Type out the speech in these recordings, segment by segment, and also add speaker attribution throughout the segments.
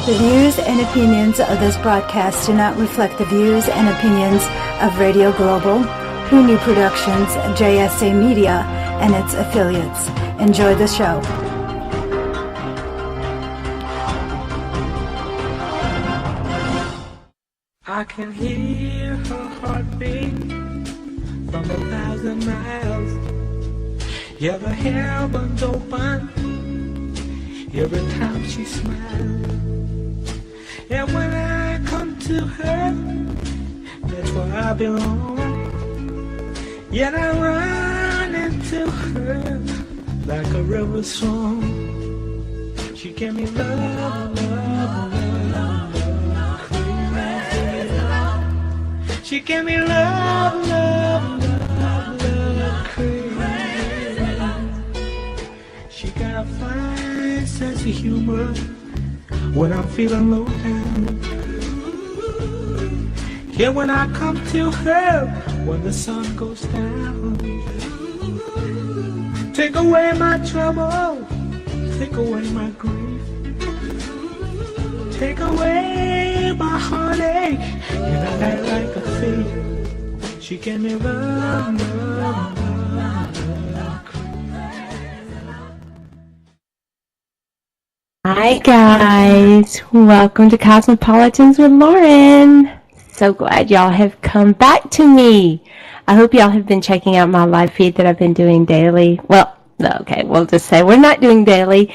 Speaker 1: The views and opinions of this broadcast do not reflect the views and opinions of Radio Global, Hooney Productions, JSA Media, and its affiliates. Enjoy the show.
Speaker 2: I can hear her heartbeat from 1,000 miles. Yeah, the heavens open every time she smiles. And when I come to her, that's where I belong. Yet I run into her like a river song. She gave me love, love, love, love, crazy love. She gave me love, love, love, love, crazy. She got a fine sense of humor when I'm feeling low down. Yeah, when I come to her, when the sun goes down. Take away my trouble, take away my grief, take away my heartache, and I act like a thief. She gave me love, love, love, love.
Speaker 3: Hi guys, welcome to Cosmopolitans with Lauren. So glad y'all have come back to me. I hope y'all have been checking out my live feed that I've been doing daily. Well, okay, we'll just say we're not doing daily.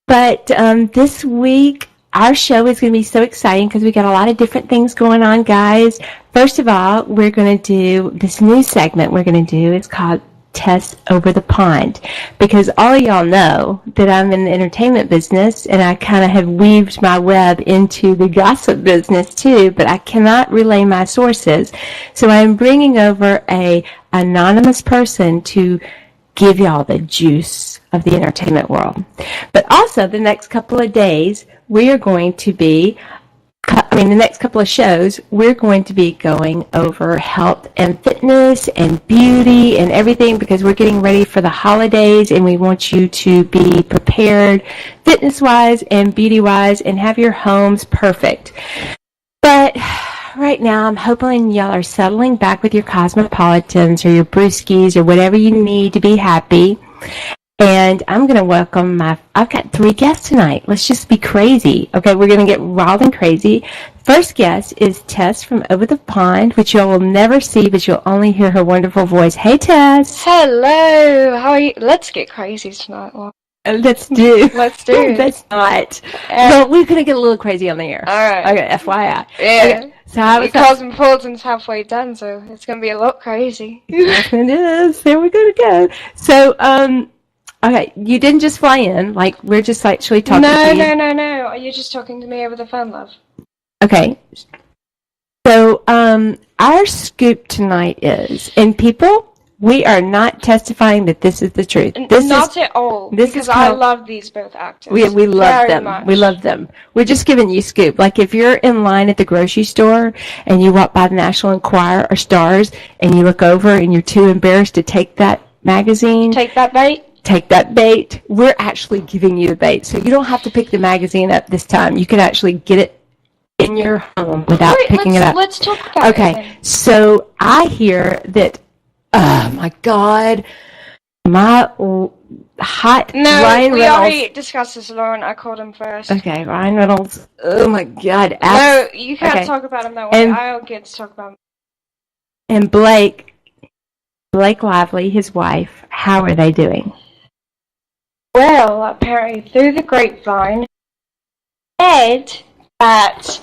Speaker 3: But this week, our show is going to be so exciting because we got a lot of different things going on, guys. First of all, we're going to do this new segment we're going to do. It's called Test Over the Pond, because all of y'all know that I'm in the entertainment business and I kind of have weaved my web into the gossip business too, but I cannot relay my sources. So I'm bringing over a anonymous person to give y'all the juice of the entertainment world. But also the next couple of days, we are going to be the next couple of shows, we're going to be going over health and fitness and beauty and everything, because we're getting ready for the holidays and we want you to be prepared fitness-wise and beauty-wise and have your homes perfect. But right now, I'm hoping y'all are settling back with your Cosmopolitans or your brewskis or whatever you need to be happy. And I'm going to welcome I've got 3 guests tonight. Let's just be crazy. Okay, we're going to get wild and crazy. First guest is Tess from Over the Pond, which you will never see, but you'll only hear her wonderful voice. Hey, Tess.
Speaker 4: Hello. How are you? Let's get crazy tonight.
Speaker 3: Let's do.
Speaker 4: Let's do.
Speaker 3: That's not. Well, we're going to get a little crazy on the air.
Speaker 4: All right.
Speaker 3: Okay, FYI.
Speaker 4: Yeah.
Speaker 3: Okay, so how was
Speaker 4: Cosmopolitan's halfway done, so it's going to be a lot crazy.
Speaker 3: Yes, it is. There we're going to go. So, okay, you didn't just fly in, like, we're just actually talking to you.
Speaker 4: No. You're just talking to me over the phone, love.
Speaker 3: Okay. So, our scoop tonight is, and people, we are not testifying that this is the truth.
Speaker 4: Not at all, because I love these both actors.
Speaker 3: We love them.
Speaker 4: Much.
Speaker 3: We love them. We're just giving you scoop. Like, if you're in line at the grocery store and you walk by the National Enquirer or Stars and you look over and you're too embarrassed to take that magazine.
Speaker 4: Take that bait. We're
Speaker 3: actually giving you the bait. So you don't have to pick the magazine up this time. You can actually get it in your home without picking it up.
Speaker 4: Let's talk about it.
Speaker 3: Okay, so I hear that, oh my God, my hot Ryan Reynolds.
Speaker 4: We already discussed this, Lauren. I called him first.
Speaker 3: Okay, Ryan Reynolds. Oh my God.
Speaker 4: No, you can't talk about him that way. I don't get to talk about him.
Speaker 3: And Blake Lively, his wife, how are they doing?
Speaker 4: Well, apparently through the grapevine, said that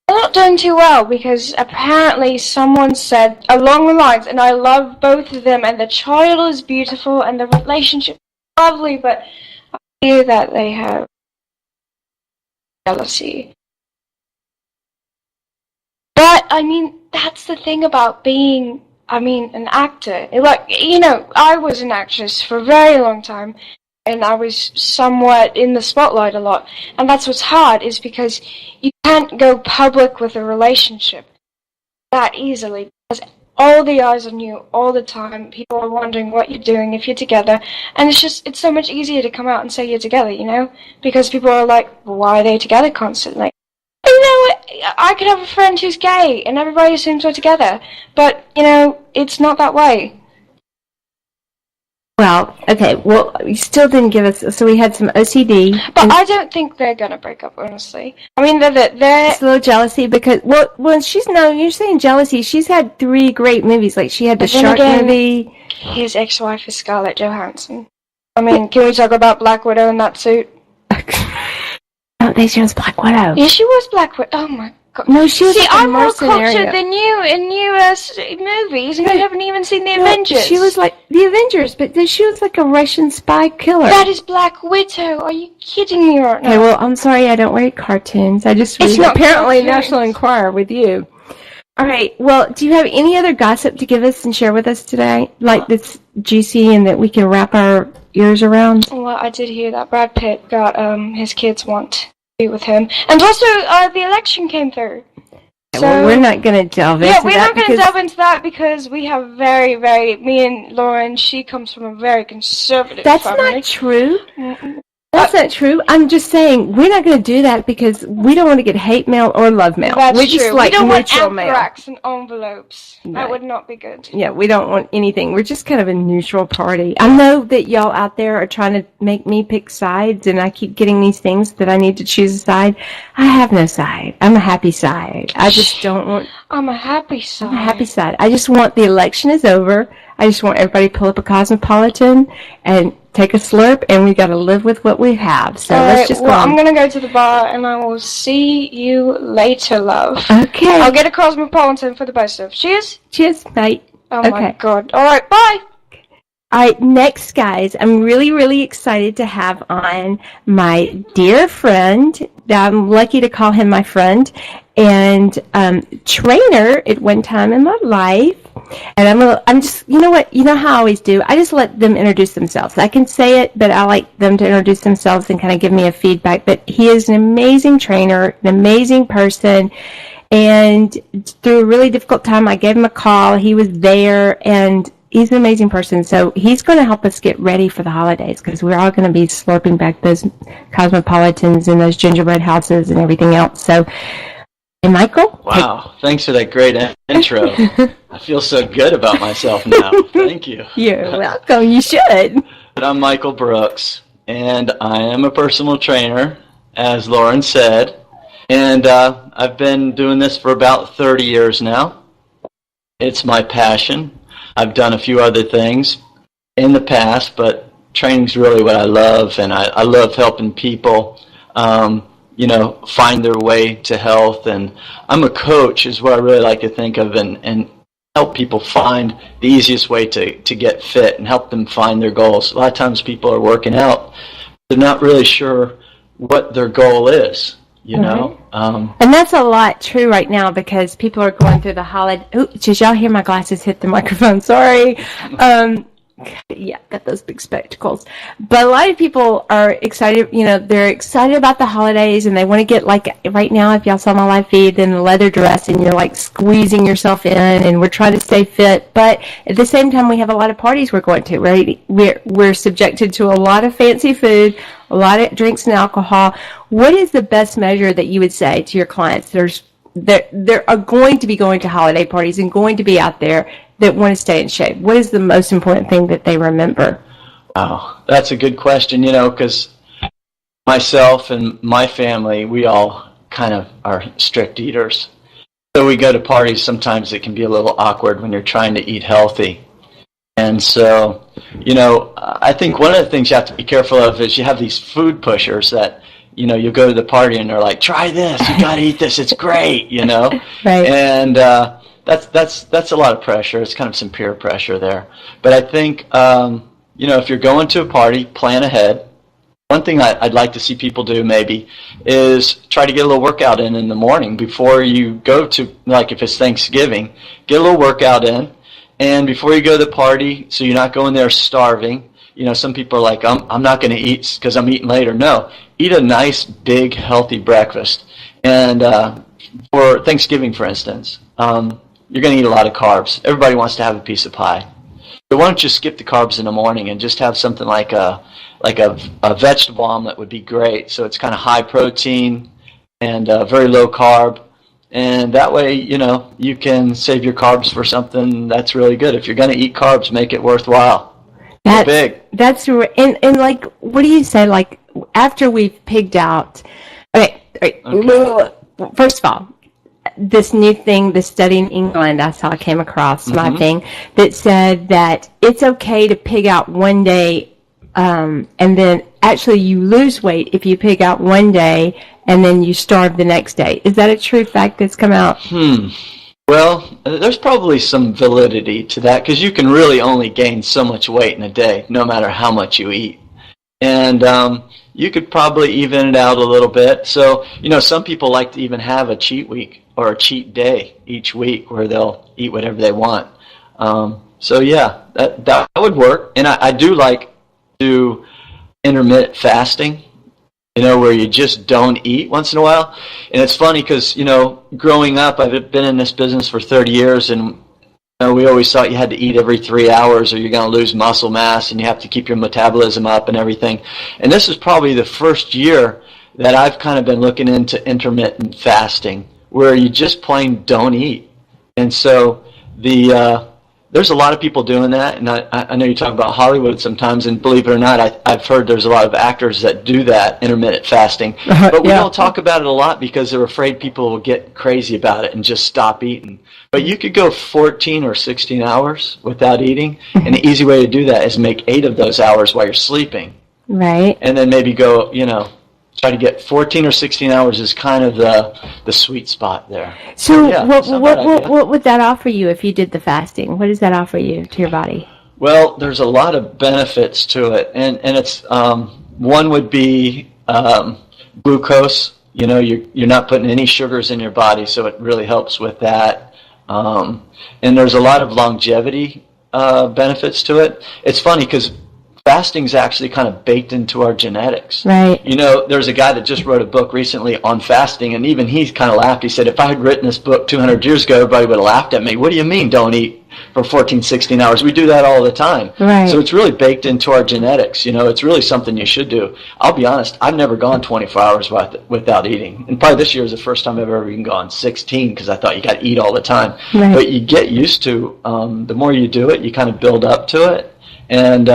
Speaker 4: they're not doing too well, because apparently someone said along the lines, and I love both of them, and the child is beautiful, and the relationship is lovely, but I hear that they have jealousy. But, I mean, that's the thing about being, an actor. I was an actress for a very long time, and I was somewhat in the spotlight a lot. And that's what's hard, is because you can't go public with a relationship that easily. Because all the eyes on you all the time. People are wondering what you're doing if you're together. And it's so much easier to come out and say you're together, you know? Because people are like, well, why are they together constantly? And you know what? I could have a friend who's gay and everybody assumes we're together. But, you know, it's not that way.
Speaker 3: Well, okay, well, you still didn't give us, so we had some OCD.
Speaker 4: But I don't think they're gonna break up, honestly. I mean, they're
Speaker 3: it's a little jealousy because, well, you're saying jealousy, she's had 3 great movies, like she had the Shark movie.
Speaker 4: His ex-wife is Scarlett Johansson. I mean, can we talk about Black Widow in that suit?
Speaker 3: I don't think she was Black Widow.
Speaker 4: Yeah, she was Black Widow. Oh my god.
Speaker 3: No, she was
Speaker 4: See,
Speaker 3: like a
Speaker 4: I'm more
Speaker 3: mercenary.
Speaker 4: cultured than you in US movies, and you haven't even seen the Avengers.
Speaker 3: She was like the Avengers, but she was like a Russian spy killer.
Speaker 4: That is Black Widow. Are you kidding me right now?
Speaker 3: Okay, well, I'm sorry, I don't read cartoons. I just read apparently National Enquirer with you. All right, well, do you have any other gossip to give us and share with us today? Like that's juicy and that we can wrap our ears around?
Speaker 4: Well, I did hear that Brad Pitt got his kids want to be with him. And also, the election came through. So,
Speaker 3: well, we're not going to delve into that.
Speaker 4: Yeah, we're not going to delve into that because we have me and Lauren, she comes from a very conservative family.
Speaker 3: That's not true. That's not true. I'm just saying we're not going to do that because we don't want to get hate mail or love mail.
Speaker 4: That's
Speaker 3: we're
Speaker 4: true.
Speaker 3: just like
Speaker 4: we don't want
Speaker 3: neutral mail.
Speaker 4: anthrax and envelopes.
Speaker 3: Right.
Speaker 4: That would not be good.
Speaker 3: Yeah, we don't want anything. We're just kind of a neutral party. I know that y'all out there are trying to make me pick sides, and I keep getting these things that I need to choose a side. I have no side. I'm a happy side. I just don't want...
Speaker 4: I'm a happy side.
Speaker 3: I'm a happy side. I just want the election is over. I just want everybody to pull up a Cosmopolitan and take a slurp, and we got to live with what we have. So let's just go on.
Speaker 4: I'm going to go to the bar, and I will see you later, love.
Speaker 3: Okay.
Speaker 4: I'll get a Cosmopolitan for the both of us. Cheers.
Speaker 3: Cheers, mate.
Speaker 4: Oh,
Speaker 3: okay.
Speaker 4: my God. All right, bye.
Speaker 3: All right, next, guys, I'm really, really excited to have on my dear friend. I'm lucky to call him my friend, and trainer at one time in my life. And I'm just, you know what, you know how I always do. I just let them introduce themselves. I can say it, but I like them to introduce themselves and kind of give me a feedback. But he is an amazing trainer, an amazing person. And through a really difficult time, I gave him a call. He was there, and he's an amazing person. So he's going to help us get ready for the holidays because we're all going to be slurping back those Cosmopolitans and those gingerbread houses and everything else. So, hey, Michael?
Speaker 5: Wow, thanks for that great intro. I feel so good about myself now. Thank you.
Speaker 3: You're welcome. You should.
Speaker 5: I'm Michael Brooks, and I am a personal trainer, as Lauren said. And I've been doing this for about 30 years now. It's my passion. I've done a few other things in the past, but training's really what I love, and I love helping people, find their way to health. And I'm a coach is what I really like to think of, and help people find the easiest way to get fit and help them find their goals. A lot of times people are working out, they're not really sure what their goal is. You know?
Speaker 3: And that's a lot true right now because people are going through the holiday. Ooh, did y'all hear my glasses hit the microphone? Sorry. Yeah, got those big spectacles. But a lot of people are excited, they're excited about the holidays and they want to get, like, right now, if y'all saw my live feed, in a leather dress and you're, like, squeezing yourself in and we're trying to stay fit. But at the same time, we have a lot of parties we're going to, right? We're subjected to a lot of fancy food, a lot of drinks and alcohol. What is the best measure that you would say to your clients? There are going to be going to holiday parties and going to be out there that want to stay in shape. What is the most important thing that they remember?
Speaker 5: Wow, that's a good question, because myself and my family, we all kind of are strict eaters. So we go to parties, sometimes it can be a little awkward when you're trying to eat healthy. And so, I think one of the things you have to be careful of is you have these food pushers that, you go to the party and they're like, try this, you got to eat this, it's great,
Speaker 3: Right.
Speaker 5: And that's a lot of pressure. It's kind of some peer pressure there. But I think, if you're going to a party, plan ahead. One thing I'd like to see people do maybe is try to get a little workout in the morning before you go to, like if it's Thanksgiving, get a little workout in. And before you go to the party, so you're not going there starving. Some people are like, I'm not going to eat because I'm eating later. No, eat a nice, big, healthy breakfast. And for Thanksgiving, for instance, you're going to eat a lot of carbs. Everybody wants to have a piece of pie. So why don't you skip the carbs in the morning and just have something like a vegetable omelet would be great. So it's kind of high protein and very low carb. And that way, you can save your carbs for something that's really good. If you're going to eat carbs, make it worthwhile.
Speaker 3: That's
Speaker 5: big.
Speaker 3: That's and like, what do you say? Like, after we've pigged out. Okay. First of all, this new thing, this study in England I saw came across my thing that said that it's okay to pig out one day, and then actually you lose weight if you pig out one day and then you starve the next day. Is that a true fact that's come out?
Speaker 5: Well, there's probably some validity to that because you can really only gain so much weight in a day, no matter how much you eat. And you could probably even it out a little bit. So, some people like to even have a cheat week or a cheat day each week where they'll eat whatever they want. So, yeah, that would work. And I do like to intermittent fasting, where you just don't eat once in a while. And it's funny because, growing up, I've been in this business for 30 years, and we always thought you had to eat every 3 hours or you're going to lose muscle mass and you have to keep your metabolism up and everything. And this is probably the first year that I've kind of been looking into intermittent fasting, where you just plain don't eat. And so there's a lot of people doing that, and I know you talk about Hollywood sometimes, and believe it or not, I've heard there's a lot of actors that do that, intermittent fasting. But we don't talk about it a lot because they're afraid people will get crazy about it and just stop eating. But you could go 14 or 16 hours without eating, and the easy way to do that is make 8 of those hours while you're sleeping.
Speaker 3: Right.
Speaker 5: And then maybe go, try to get 14 or 16 hours is kind of the sweet spot there.
Speaker 3: So what would that offer you if you did the fasting? What does that offer you to your body?
Speaker 5: Well, there's a lot of benefits to it, and it's one would be glucose. You're not putting any sugars in your body, so it really helps with that. And there's a lot of longevity benefits to it. It's funny because fasting's actually kind of baked into our genetics.
Speaker 3: Right.
Speaker 5: There's a guy that just wrote a book recently on fasting, and even he kind of laughed. He said, if I had written this book 200 years ago, everybody would have laughed at me. What do you mean don't eat for 14, 16 hours? We do that all the time.
Speaker 3: Right.
Speaker 5: So it's really baked into our genetics. It's really something you should do. I'll be honest, I've never gone 24 hours without eating. And probably this year is the first time I've ever even gone 16 because I thought you got to eat all the time.
Speaker 3: Right.
Speaker 5: But you get used to, the more you do it, you kind of build up to it. And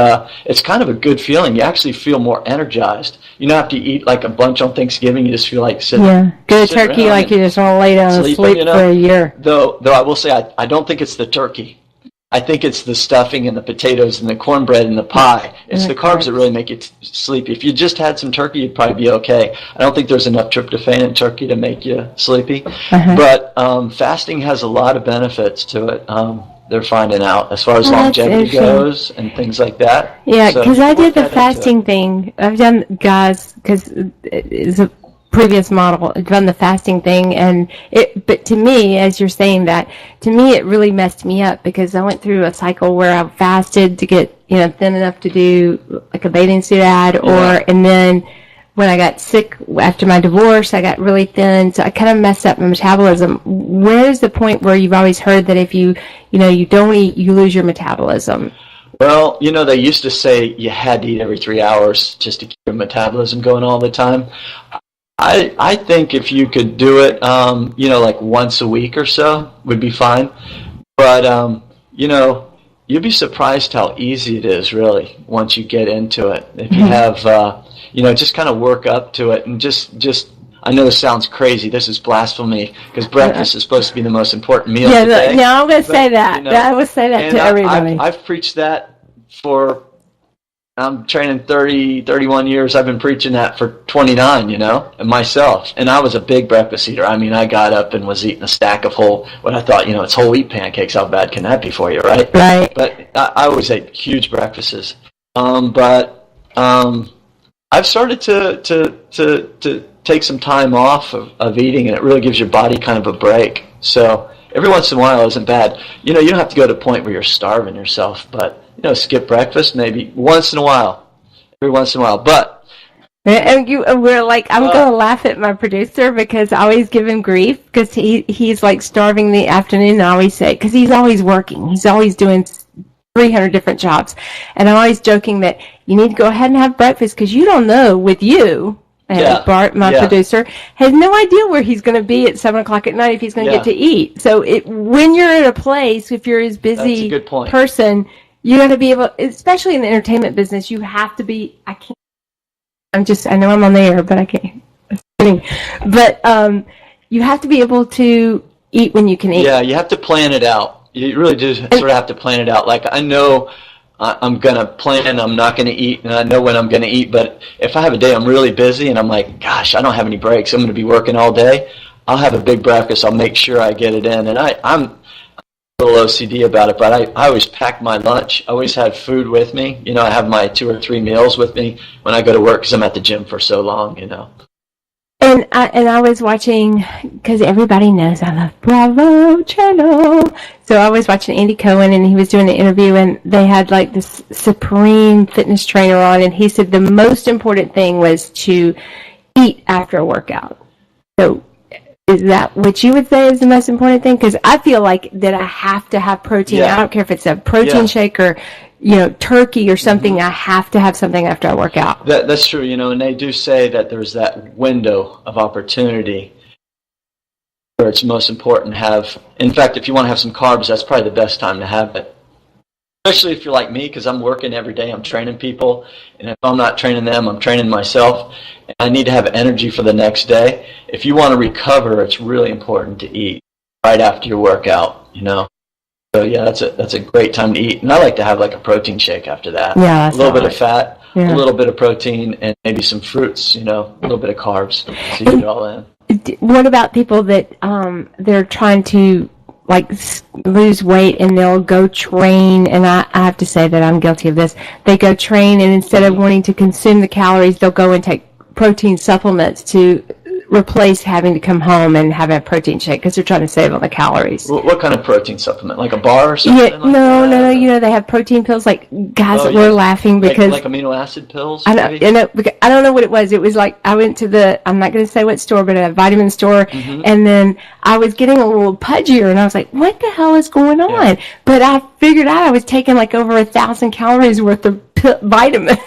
Speaker 5: it's kind of a good feeling. You actually feel more energized. You don't have to eat like a bunch on Thanksgiving. You just feel like sitting.
Speaker 3: Yeah, good turkey like you just want to lay down and sleep for a year.
Speaker 5: Though I will say I don't think it's the turkey. I think it's the stuffing and the potatoes and the cornbread and the pie. It's the carbs that really make you sleepy. If you just had some turkey, you'd probably be okay. I don't think there's enough tryptophan in turkey to make you sleepy. But fasting has a lot of benefits to it. They're finding out as far as longevity goes and things like that.
Speaker 3: Yeah, because I did the fasting thing. I've done, guys, because it's a previous model. I've done the fasting thing, but to me, as you're saying that, to me it really messed me up because I went through a cycle where I fasted to get thin enough to do like a bathing suit ad, and then when I got sick after my divorce, I got really thin, so I kind of messed up my metabolism. Where's the point where you've always heard that if you don't eat, you lose your metabolism?
Speaker 5: Well, they used to say you had to eat every 3 hours just to keep your metabolism going all the time. I think if you could do it, like once a week or so would be fine. But, you'd be surprised how easy it is, really, once you get into it. If you have, just kind of work up to it and just I know this sounds crazy. This is blasphemy because breakfast is supposed to be the most important meal of the day.
Speaker 3: No, I'm going to say that. I would say that to everybody.
Speaker 5: I've preached that I'm training 31 years. I've been preaching that for 29, and myself. And I was a big breakfast eater. I mean, I got up and was eating a stack of what I thought, it's whole wheat pancakes. How bad can that be for you, right?
Speaker 3: Right.
Speaker 5: But I always ate huge breakfasts. I've started to take some time off of eating, and it really gives your body kind of a break. So every once in a while isn't bad. You don't have to go to a point where you're starving yourself, but skip breakfast maybe once in a while, every once in a while. But
Speaker 3: We're like, I'm going to laugh at my producer because I always give him grief because he's like starving the afternoon. And I always say, because he's always working. He's always doing 300 different jobs. And I'm always joking that you need to go ahead and have breakfast because you don't know with you. And Bart, my producer, has no idea where he's going to be at 7 o'clock at night if he's going to get to eat. So when you're at a place, if you're his busy person, you got to be able, especially in the entertainment business, you have to be, I know I'm on the air, but I can't. But you have to be able to eat when you can eat.
Speaker 5: Yeah, you have to plan it out. You really do sort of have to plan it out. Like, I know I'm going to plan, I'm not going to eat, and I know when I'm going to eat, but if I have a day I'm really busy and I'm like, gosh, I don't have any breaks, I'm going to be working all day, I'll have a big breakfast, I'll make sure I get it in. And I'm a little OCD about it, but I always pack my lunch. I always have food with me. You know, I have my 2 or 3 meals with me when I go to work because I'm at the gym for so long, you know.
Speaker 3: And I was watching, because everybody knows I love Bravo Channel. So I was watching Andy Cohen, and he was doing an interview, and they had like this supreme fitness trainer on, and he said the most important thing was to eat after a workout. So is that what you would say is the most important thing? Because I feel like that I have to have protein. I don't care if it's a protein shake or, you know, turkey or something. I have to have something after I work out.
Speaker 5: That's true, you know, and they do say that there's that window of opportunity where it's most important to have. In fact, if you want to have some carbs, that's probably the best time to have it. Especially if you're like me, because I'm working every day, I'm training people, and if I'm not training them, I'm training myself, and I need to have energy for the next day. If you want to recover, it's really important to eat right after your workout, you know. So yeah, that's a great time to eat, and I like to have like a protein shake after that.
Speaker 3: Yeah,
Speaker 5: a little bit of fat, a little bit of protein, and maybe some fruits, you know, a little bit of carbs, so you get it all in.
Speaker 3: What about people that they're trying to like lose weight and they'll go train, and I have to say that I'm guilty of this. They go train, and instead of wanting to consume the calories, they'll go and take protein supplements to replace having to come home and have a protein shake because they're trying to save on the calories.
Speaker 5: What kind of protein supplement? Like a bar or something?
Speaker 3: Yeah, no. You know, they have protein pills. Like, guys, we're laughing because
Speaker 5: like amino acid pills.
Speaker 3: I don't know what it was. It was like I went to I'm not going to say what store, but a vitamin store, and then I was getting a little pudgier, and I was like, "What the hell is going on?" Yeah. But I figured out I was taking like over 1,000 calories worth of vitamins.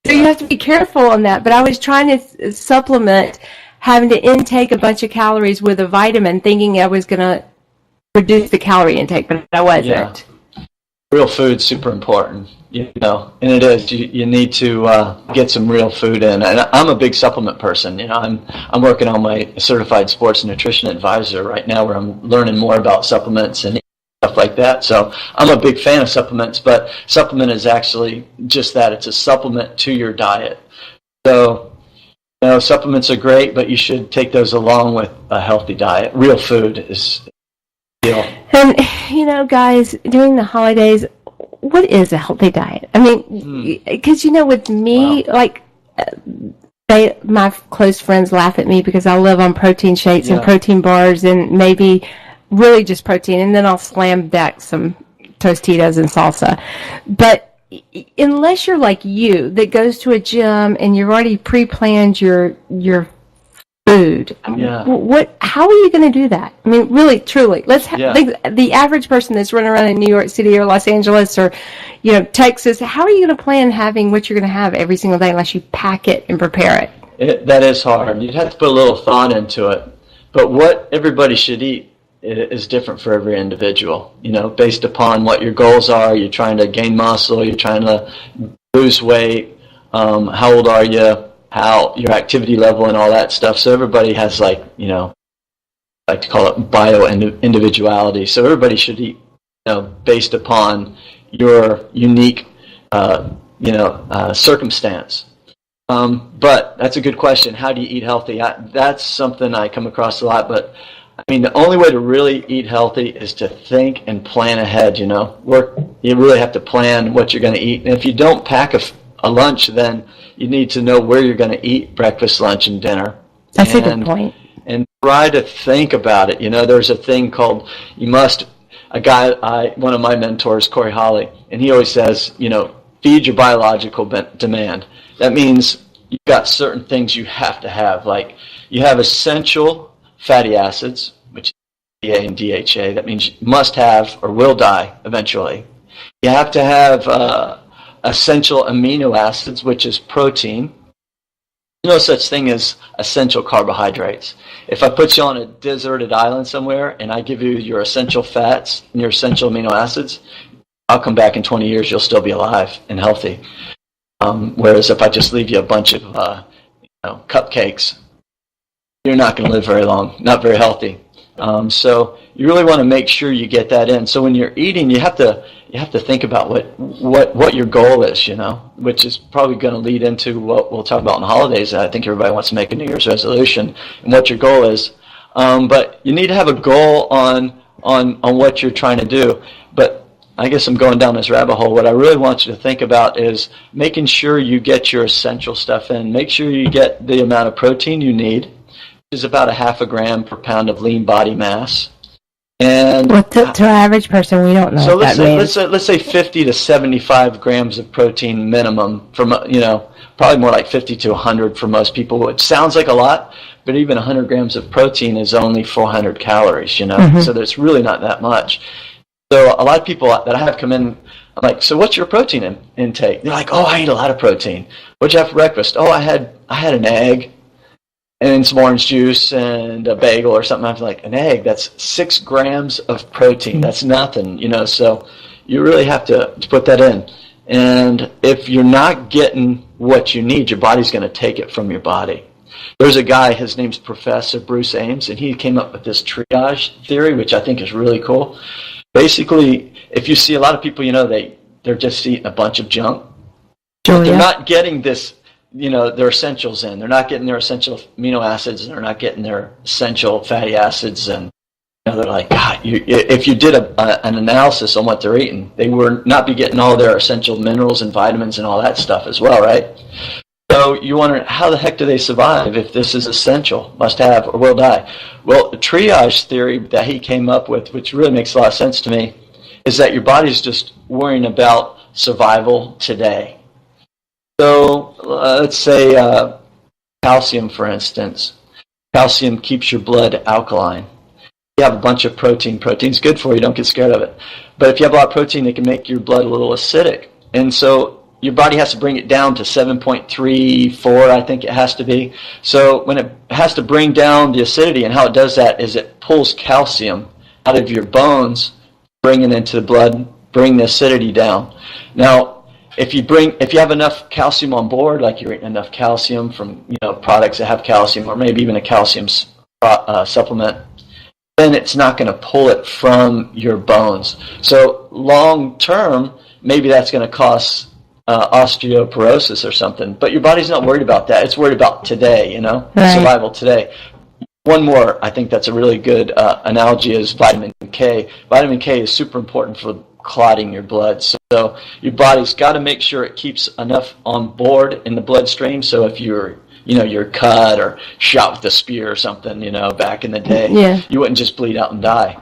Speaker 3: So you have to be careful on that. But I was trying to supplement having to intake a bunch of calories with a vitamin, thinking I was going to reduce the calorie intake, but I wasn't.
Speaker 5: Yeah. Real food's super important, you know, and it is. You need to get some real food in. And I'm a big supplement person. You know, I'm working on my certified sports nutrition advisor right now, where I'm learning more about supplements and stuff like that. So I'm a big fan of supplements, but supplement is actually just that. It's a supplement to your diet. So, you know, supplements are great, but you should take those along with a healthy diet. Real food is the deal. And,
Speaker 3: you know, guys, during the holidays, what is a healthy diet? I mean, because, you know, with me, like, my close friends laugh at me because I live on protein shakes and protein bars and maybe really just protein, and then I'll slam back some Tostitos and salsa. But unless you're like you that goes to a gym and you've already pre-planned your food, how are you going to do that? I mean, really, truly, the average person that's running around in New York City or Los Angeles or, you know, Texas, how are you going to plan having what you're going to have every single day unless you pack it and prepare it?
Speaker 5: That is hard. You'd have to put a little thought into it. But what everybody should eat is different for every individual, you know, based upon what your goals are. You're trying to gain muscle, you're trying to lose weight, how old are you, how your activity level and all that stuff. So everybody has, like, you know, I like to call it bio-individuality. So everybody should eat, you know, based upon your unique, circumstance. But that's a good question. How do you eat healthy? That's something I come across a lot, but I mean, the only way to really eat healthy is to think and plan ahead, you know. You really have to plan what you're going to eat. And if you don't pack a lunch, then you need to know where you're going to eat breakfast, lunch, and dinner.
Speaker 3: That's a good point.
Speaker 5: And try to think about it. You know, there's a thing called, one of my mentors, Corey Holly, and he always says, you know, feed your biological demand. That means you've got certain things you have to have. Like you have essential fatty acids, which is EPA and DHA. That means you must have or will die eventually. You have to have essential amino acids, which is protein. No such thing as essential carbohydrates. If I put you on a deserted island somewhere and I give you your essential fats and your essential amino acids, I'll come back in 20 years, you'll still be alive and healthy. Whereas if I just leave you a bunch of cupcakes, you're not going to live very long, not very healthy. So you really want to make sure you get that in. So when you're eating, you have to think about what your goal is, which is probably going to lead into what we'll talk about in the holidays. I think everybody wants to make a New Year's resolution and what your goal is. But you need to have a goal on what you're trying to do. But I guess I'm going down this rabbit hole. What I really want you to think about is making sure you get your essential stuff in. Make sure you get the amount of protein you need, which is about 0.5 gram per pound of lean body mass. And
Speaker 3: to our average person, we don't know.
Speaker 5: So
Speaker 3: what that means.
Speaker 5: let's say 50 to 75 grams of protein minimum. Probably more like 50 to 100 for most people, which sounds like a lot, but even 100 grams of protein is only 400 calories.
Speaker 3: Mm-hmm.
Speaker 5: So there's really not that much. So a lot of people that I have come in, I'm like, so what's your protein intake? They're like, oh, I eat a lot of protein. What'd you have for breakfast? Oh, I had an egg and some orange juice and a bagel or something. I'm like, an egg, that's 6 grams of protein. That's nothing, so you really have to put that in. And if you're not getting what you need, your body's going to take it from your body. There's a guy, his name's Professor Bruce Ames, and he came up with this triage theory, which I think is really cool. Basically, if you see a lot of people, they're just eating a bunch of junk. But they're not getting this, their essentials in. They're not getting their essential amino acids, and they're not getting their essential fatty acids. And they're like, God, if you did an analysis on what they're eating, they would not be getting all their essential minerals and vitamins and all that stuff as well, right? So you wonder, how the heck do they survive if this is essential, must have, or will die? Well, the triage theory that he came up with, which really makes a lot of sense to me, is that your body's just worrying about survival today. So let's say calcium, for instance. Calcium keeps your blood alkaline. You have a bunch of protein. Protein's good for you. Don't get scared of it. But if you have a lot of protein, it can make your blood a little acidic. And so your body has to bring it down to 7.34, I think it has to be. So when it has to bring down the acidity, and how it does that is it pulls calcium out of your bones, bring it into the blood, bring the acidity down. Now, if you have enough calcium on board, like you're eating enough calcium from products that have calcium, or maybe even a calcium supplement, then it's not going to pull it from your bones. So long term, maybe that's going to cause osteoporosis or something, but your body's not worried about that. It's worried about today,
Speaker 3: Right.
Speaker 5: Survival today. One more, I think that's a really good analogy, is vitamin K. Vitamin K is super important for clotting your blood. So your body's got to make sure it keeps enough on board in the bloodstream. So if you're cut or shot with a spear or something, back in the day, you wouldn't just bleed out and die.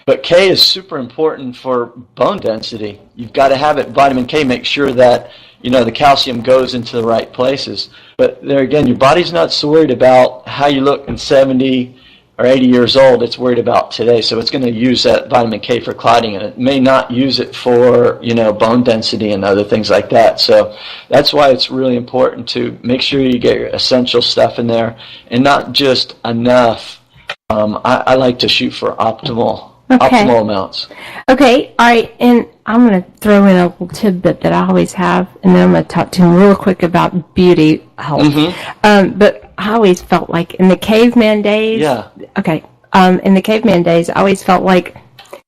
Speaker 5: But K is super important for bone density. You've got to have it. Vitamin K makes sure that, the calcium goes into the right places. But there again, your body's not so worried about how you look in 70 or 80 years old. It's worried about today. So it's going to use that vitamin K for clotting, and it may not use it for, bone density and other things like that. So that's why it's really important to make sure you get your essential stuff in there, and not just enough. I like to shoot for optimal amounts.
Speaker 3: Okay, all right, and I'm going to throw in a little tidbit that I always have, and then I'm going to talk to him real quick about beauty health.
Speaker 5: Mm-hmm.
Speaker 3: But I always felt like in the caveman days, in the caveman days, I always felt like,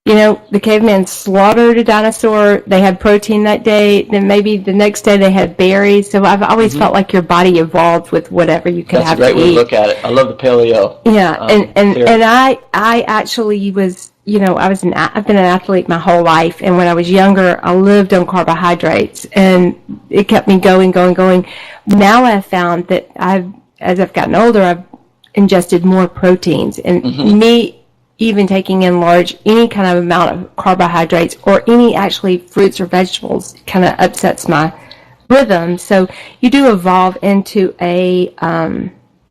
Speaker 3: the caveman slaughtered a dinosaur, they had protein that day, then maybe the next day they had berries. So I've always felt like your body evolved with whatever you could have to eat.
Speaker 5: That's a great way to look at it. I love the paleo.
Speaker 3: Yeah, and I actually was, I've been an athlete my whole life, and when I was younger, I lived on carbohydrates, and it kept me going. Now I've found that as I've gotten older, I've ingested more proteins, and me even taking in any kind of amount of carbohydrates or any actually fruits or vegetables kind of upsets my rhythm. So you do evolve into a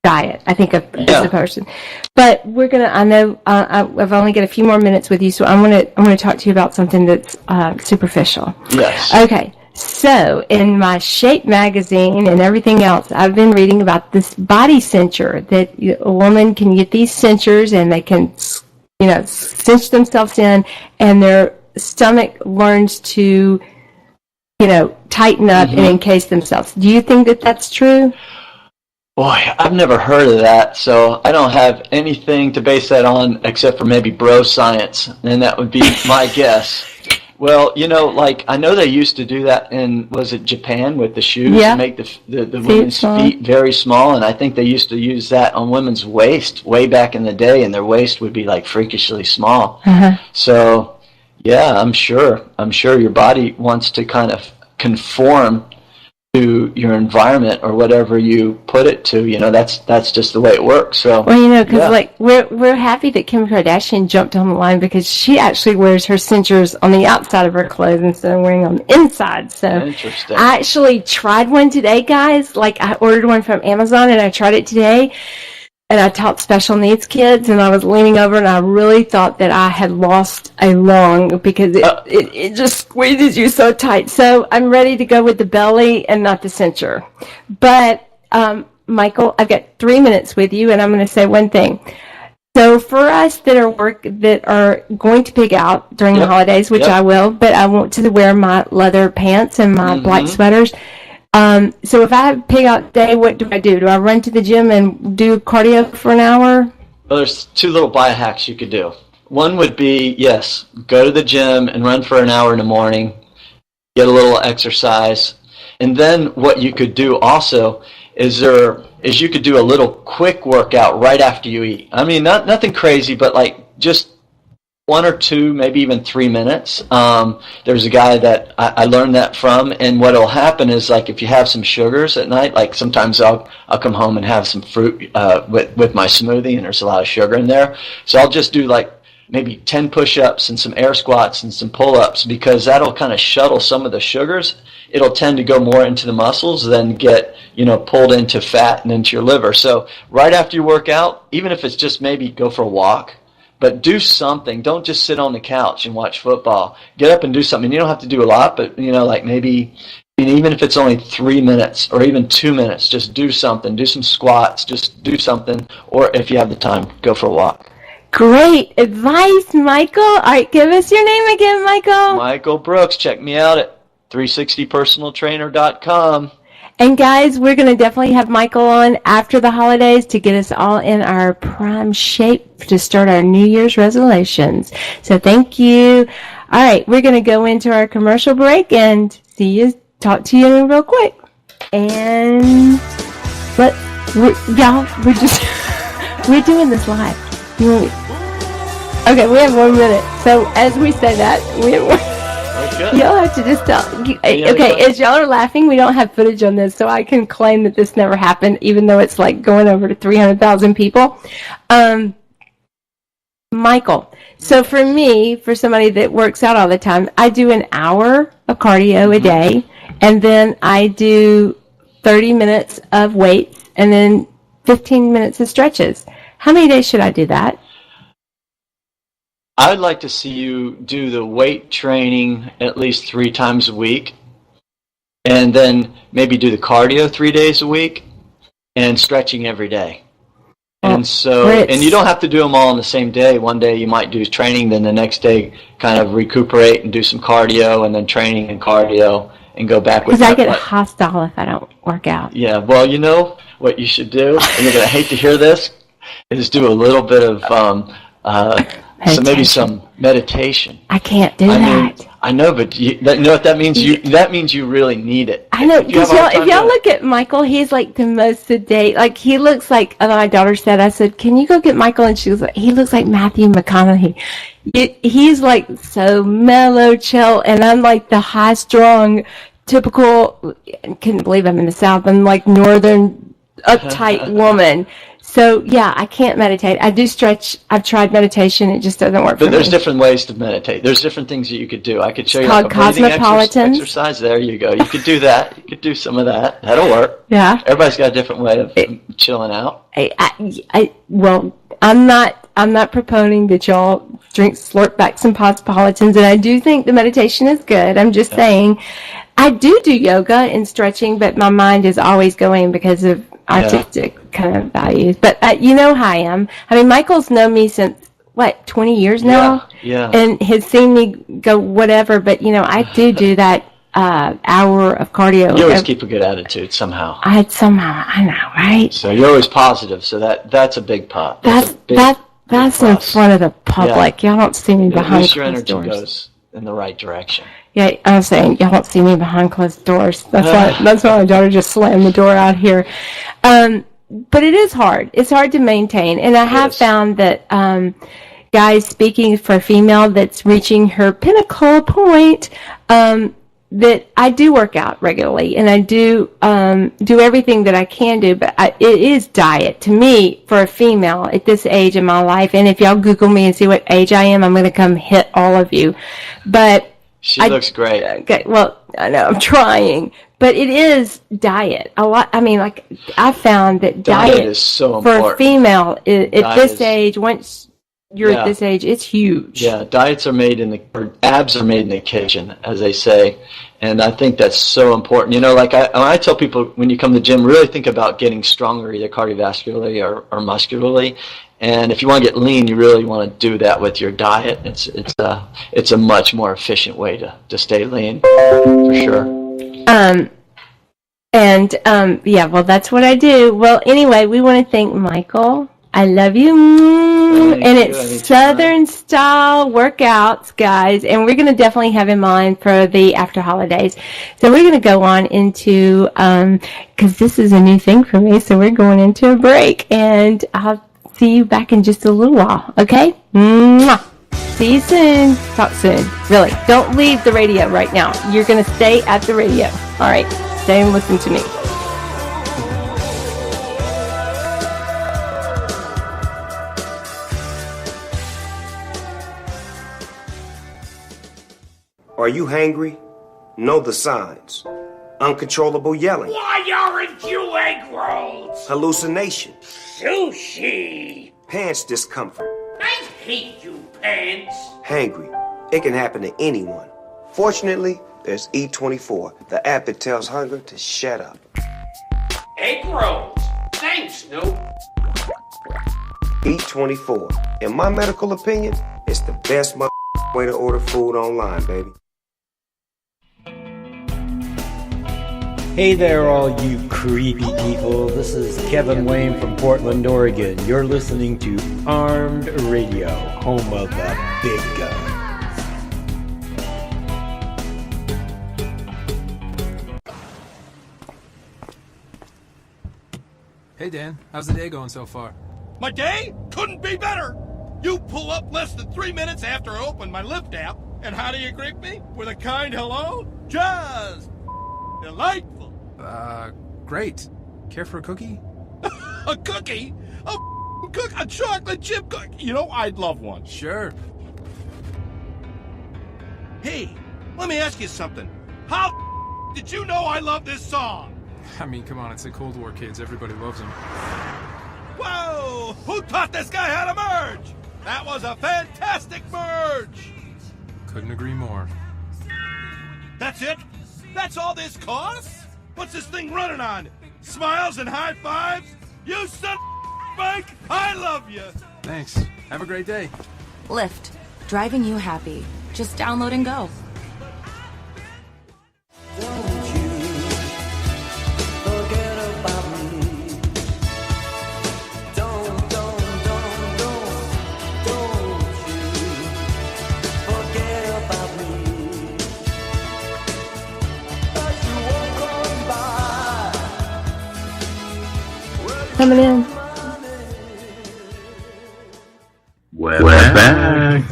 Speaker 3: diet, I think, as a person. But we're gonna. I know I've only got a few more minutes with you, so I'm gonna talk to you about something that's superficial.
Speaker 5: Yes.
Speaker 3: Okay. So in my Shape magazine and everything else, I've been reading about this body cincher that a woman can get these cinchers and they can, cinch themselves in, and their stomach learns to, tighten up and encase themselves. Do you think that that's true?
Speaker 5: Boy, I've never heard of that, so I don't have anything to base that on except for maybe bro science, and that would be my guess. Well, I know they used to do that in, was it Japan, with the shoes, to make the women's feet very small, and I think they used to use that on women's waist way back in the day, and their waist would be like freakishly small. So, yeah, I'm sure your body wants to kind of conform to your environment or whatever you put it to. That's just the way it works. So,
Speaker 3: well, because we're happy that Kim Kardashian jumped on the line, because she actually wears her cinchers on the outside of her clothes instead of wearing on the inside. So
Speaker 5: interesting.
Speaker 3: I actually tried one today, guys. Like, I ordered one from Amazon and I tried it today. And I taught special needs kids, and I was leaning over, and I really thought that I had lost a lung, because it just squeezes you so tight. So I'm ready to go with the belly and not the cincher. But, Michael, I've got 3 minutes with you, and I'm going to say one thing. So for us that are going to pig out during the holidays, which I will, but I want to wear my leather pants and my black sweaters. So if I have a pig out day, what do I do? Do I run to the gym and do cardio for an hour?
Speaker 5: Well, there's two little biohacks you could do. One would be, yes, go to the gym and run for an hour in the morning, get a little exercise. And then what you could do also is you could do a little quick workout right after you eat. I mean, nothing crazy, but like just 1 or 2, maybe even 3 minutes. There's a guy that I learned that from, and what will happen is, like, if you have some sugars at night, like sometimes I'll come home and have some fruit with my smoothie, and there's a lot of sugar in there. So I'll just do like maybe 10 push-ups and some air squats and some pull-ups, because that'll kind of shuttle some of the sugars. It'll tend to go more into the muscles than get, pulled into fat and into your liver. So right after you work out, even if it's just maybe go for a walk, but do something. Don't just sit on the couch and watch football. Get up and do something. You don't have to do a lot, but, like maybe, even if it's only 3 minutes or even 2 minutes, just do something. Do some squats. Just do something. Or if you have the time, go for a walk.
Speaker 3: Great advice, Michael. All right, give us your name again, Michael.
Speaker 5: Michael Brooks. Check me out at 360personaltrainer.com.
Speaker 3: And guys, we're going to definitely have Michael on after the holidays to get us all in our prime shape to start our New Year's resolutions. So thank you. All right, we're going to go into our commercial break and talk to you real quick. And we're doing this live. Okay, we have 1 minute. So as we say that, y'all have to just tell. Okay, as y'all are laughing, we don't have footage on this, so I can claim that this never happened, even though it's like going over to 300,000 people. Michael, so for me, for somebody that works out all the time, I do an hour of cardio a day, and then I do 30 minutes of weights, and then 15 minutes of stretches. How many days should I do that?
Speaker 5: I'd like to see you do the weight training at least 3 times a week, and then maybe do the cardio 3 days a week, and stretching every day. And so, and you don't have to do them all on the same day. One day you might do training, then the next day kind of recuperate and do some cardio, and then training and cardio, and go back with that.
Speaker 3: Because I get hostile if I don't work out.
Speaker 5: Yeah, well, you know what you should do, and you're going to hate to hear this, is do a little bit of so maybe some meditation.
Speaker 3: I can't do that.
Speaker 5: I know, but you know what that means? That means you really need it.
Speaker 3: I know, because if y'all look at Michael, he's like the most sedate. Like, he looks like, my daughter said, I said, can you go get Michael? And she was like, he looks like Matthew McConaughey. He's like so mellow, chill, and I'm like the high-strung, typical, I couldn't believe I'm in the South, I'm like northern, uptight woman. So, yeah, I can't meditate. I do stretch. I've tried meditation. It just doesn't work for me.
Speaker 5: But there's different ways to meditate. There's different things that you could do. I could show you
Speaker 3: called
Speaker 5: like a breathing
Speaker 3: Cosmopolitans.
Speaker 5: exercise. There you go. You could do that. You could do some of that. That'll work.
Speaker 3: Yeah.
Speaker 5: Everybody's got a different way of chilling out.
Speaker 3: Well, I'm not proposing that y'all slurp back some Cosmopolitans, and I do think the meditation is good. I'm just saying, I do yoga and stretching, but my mind is always going because of artistic kind of values. But you know how I am. I mean, Michael's known me since, 20 years now?
Speaker 5: Yeah.
Speaker 3: And has seen me go whatever, but, I do that hour of cardio.
Speaker 5: You always keep a good attitude somehow.
Speaker 3: I know, right?
Speaker 5: So you're always positive, so that's a big pot.
Speaker 3: That's in front of the public. Y'all don't see me behind
Speaker 5: at least your
Speaker 3: closed
Speaker 5: energy
Speaker 3: doors.
Speaker 5: goes in the right direction.
Speaker 3: Yeah, I'm saying y'all don't see me behind closed doors. That's why my daughter just slammed the door out here. But it is hard. It's hard to maintain. And I have found that guys, speaking for a female that's reaching her pinnacle point, that I do work out regularly, and I do everything that I can do, but it is diet. To me, for a female at this age in my life, and if y'all Google me and see what age I am, I'm going to come hit all of you. But
Speaker 5: she looks great.
Speaker 3: Okay, well, I know, I'm trying. But it is diet. A lot. I mean, I found that diet
Speaker 5: is so important.
Speaker 3: For a female at this age, once you're at this age, it's huge.
Speaker 5: Yeah, abs are made in the kitchen, as they say, and I think that's so important. When I tell people, when you come to the gym, really think about getting stronger, either cardiovascularly or muscularly. And if you want to get lean, you really want to do that with your diet. It's a much more efficient way to stay lean, for sure.
Speaker 3: Well, that's what I do. Well, anyway, we want to thank Michael. I love you. And it's Southern style workouts, guys. And we're going to definitely have him on for the after holidays. So we're going to go on into, because this is a new thing for me. So we're going into a break, and I'll see you back in just a little while. Okay? Mwah. See you soon. Talk soon. Really. Don't leave the radio right now. You're going to stay at the radio. All right. Stay and listen to me.
Speaker 6: Are you hangry? Know the signs. Uncontrollable yelling.
Speaker 7: Why aren't you egg rolls?
Speaker 6: Hallucination.
Speaker 7: Sushi.
Speaker 6: Pants discomfort.
Speaker 7: I hate you, pants.
Speaker 6: Hangry. It can happen to anyone. Fortunately, there's E24, the app that tells hunger to shut up.
Speaker 7: Egg rolls. Thanks, Snoop.
Speaker 6: E24. In my medical opinion, it's the best way to order food online, baby.
Speaker 8: Hey there, all you creepy people. This is Kevin Wayne from Portland, Oregon. You're listening to Armed Radio, home of the big guns.
Speaker 9: Hey Dan, how's the day going so far?
Speaker 10: My day couldn't be better. You pull up less than 3 minutes after I open my Lyft app, and how do you greet me? With a kind hello? Just delightful.
Speaker 9: Great. Care for a cookie?
Speaker 10: A cookie? A chocolate chip cookie? You know, I'd love one.
Speaker 9: Sure.
Speaker 10: Hey, let me ask you something. How did you know I love this song?
Speaker 9: I mean, come on, it's the Cold War kids. Everybody loves them.
Speaker 10: Whoa! Who taught this guy how to merge? That was a fantastic merge!
Speaker 9: Couldn't agree more.
Speaker 10: That's it? That's all this costs? What's this thing running on? Smiles and high fives? You son of a Mike, I love you!
Speaker 9: Thanks. Have a great day.
Speaker 11: Lyft. Driving you happy. Just download and go.
Speaker 3: Coming in.
Speaker 12: We're back.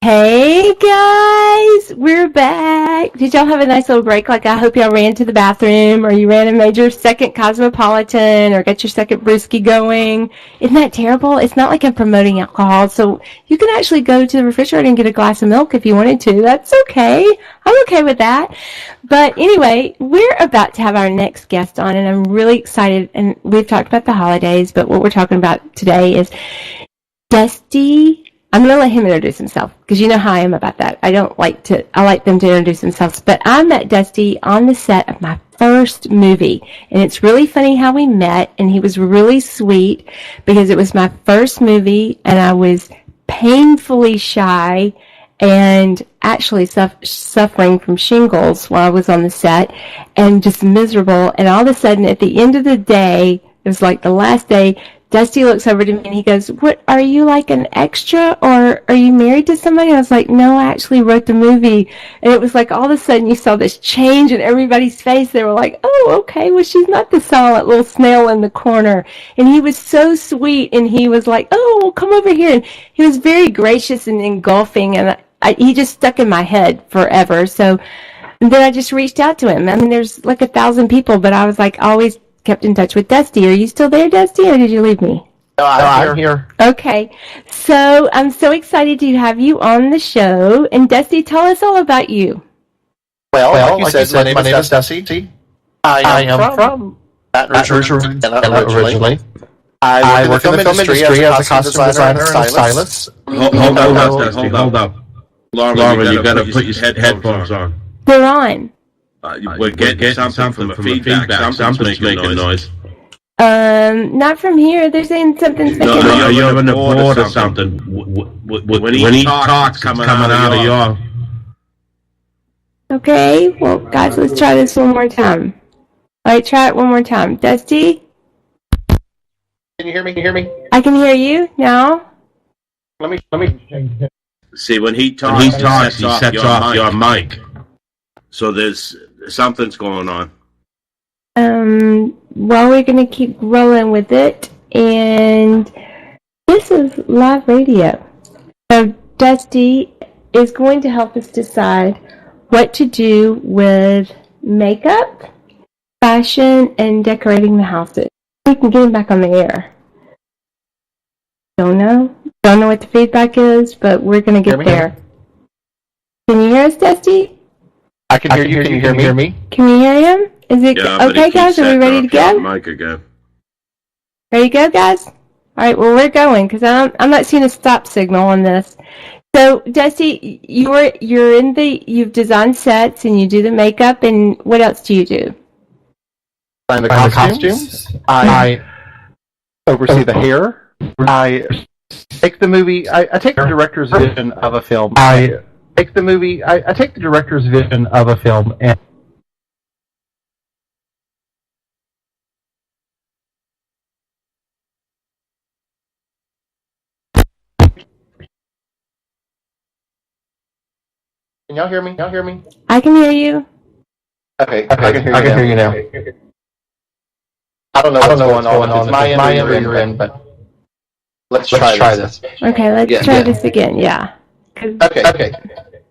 Speaker 3: Hey guys, we're back. Did y'all have a nice little break? Like, I hope y'all ran to the bathroom, or you ran and made your second Cosmopolitan, or got your second brewski going. Isn't that terrible? It's not like I'm promoting alcohol, so you can actually go to the refrigerator and get a glass of milk if you wanted to. That's okay. I'm okay with that. But anyway, we're about to have our next guest on, and I'm really excited. And we've talked about the holidays, but what we're talking about today is Dusty. I'm going to let him introduce himself, because you know how I am about that. I like them to introduce themselves. But I met Dusty on the set of my first movie, and it's really funny how we met, and he was really sweet, because it was my first movie, and I was painfully shy and actually suffering from shingles while I was on the set, and just miserable. And all of a sudden, at the end of the day, it was like the last day, Dusty looks over to me and he goes, "What, are you like an extra, or are you married to somebody?" I was like, "No, I actually wrote the movie." And it was like all of a sudden you saw this change in everybody's face. They were like, "Oh, okay, well, she's not the silent little snail in the corner." And he was so sweet, and he was like, "Oh, well, come over here." And he was very gracious and engulfing, and he just stuck in my head forever. So then I just reached out to him. I mean, there's like 1,000 people, but I was like, always kept in touch with Dusty. Are you still there, Dusty, or did you leave me?
Speaker 12: No, I'm here.
Speaker 3: Okay. So I'm so excited to have you on the show. And Dusty, tell us all about you.
Speaker 12: Well, like you said, my name is Dusty. I am from Baton Rouge, originally. I work in the film industry as a costume designer and stylist.
Speaker 13: Hold up. Lauren, you gotta put your headphones on.
Speaker 3: They're on.
Speaker 13: We're getting something from a feedback. Something's making noise.
Speaker 3: Not from here. They're saying something's making noise.
Speaker 13: No, you're on the board or something. When he talks, it's coming out of your...
Speaker 3: Okay, well, guys, let's try this one more time. All right, try it one more time. Dusty?
Speaker 12: Can you hear me?
Speaker 3: I can hear you now.
Speaker 12: Let me.
Speaker 13: See, when he talks, he sets off your mic. So there's something's going on.
Speaker 3: Well, we're going to keep rolling with it, and this is live radio. So Dusty is going to help us decide what to do with makeup, fashion, and decorating the houses. We can get him back on the air. Don't know what the feedback is, but we're going to get there. Can you hear us, Dusty?
Speaker 12: I can hear you. Can you hear me?
Speaker 3: Can you hear him? Is it okay, guys? Are we ready to go?
Speaker 13: Mic again.
Speaker 3: Ready to go, guys? All right. Well, we're going, because I'm not seeing a stop signal on this. So, Dusty, you've designed sets and you do the makeup, and what else do you do?
Speaker 12: Design the costumes. I oversee the hair. I take the movie. I take the director's vision of a film. I take the director's vision of a film and Can y'all hear me?
Speaker 3: I can hear you.
Speaker 12: Okay, I can hear you now. I don't know what's going on. It's my end or your end, but let's try this.
Speaker 3: Okay, let's try this again. Yeah.
Speaker 12: Okay.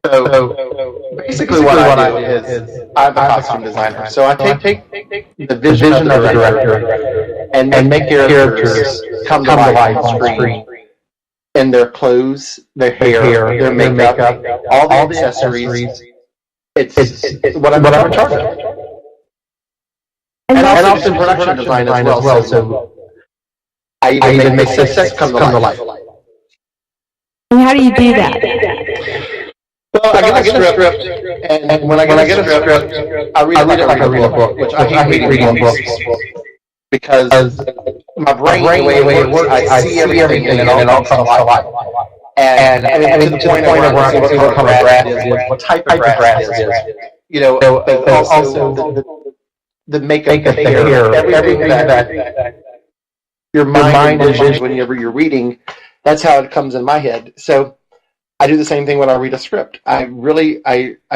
Speaker 12: So basically, what I do is I'm a costume designer. So I take the vision of the director and make characters come to life on screen. And their clothes, their hair, their makeup, all the accessories. It's what I'm in charge of. And also production design as well. So I even make the sets come to life.
Speaker 3: And how do you do that?
Speaker 12: Well, I get a script, and when I get a script, I read it like I read a book, which I hate reading books. Because my brain, the way it works, I see everything and it all comes to life. And to the point where I'm seeing what color grad is, what type of grad is. You know, also the makeup, the hair, everything that your mind envisions whenever you're reading, that's how it comes in my head. So I do the same thing when I read a script. I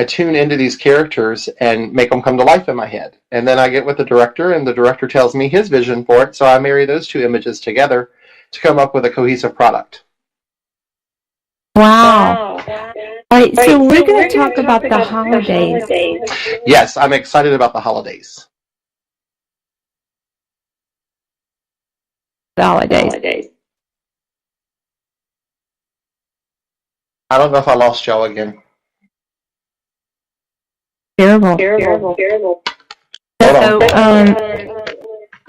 Speaker 12: tune into these characters and make them come to life in my head. And then I get with the director, and the director tells me his vision for it, so I marry those two images together to come up with a cohesive product.
Speaker 3: Wow. All right, so we're going to talk about the holidays.
Speaker 12: Yes, I'm excited about the holidays.
Speaker 3: The holidays.
Speaker 12: I don't know if I lost y'all again.
Speaker 3: Terrible. So,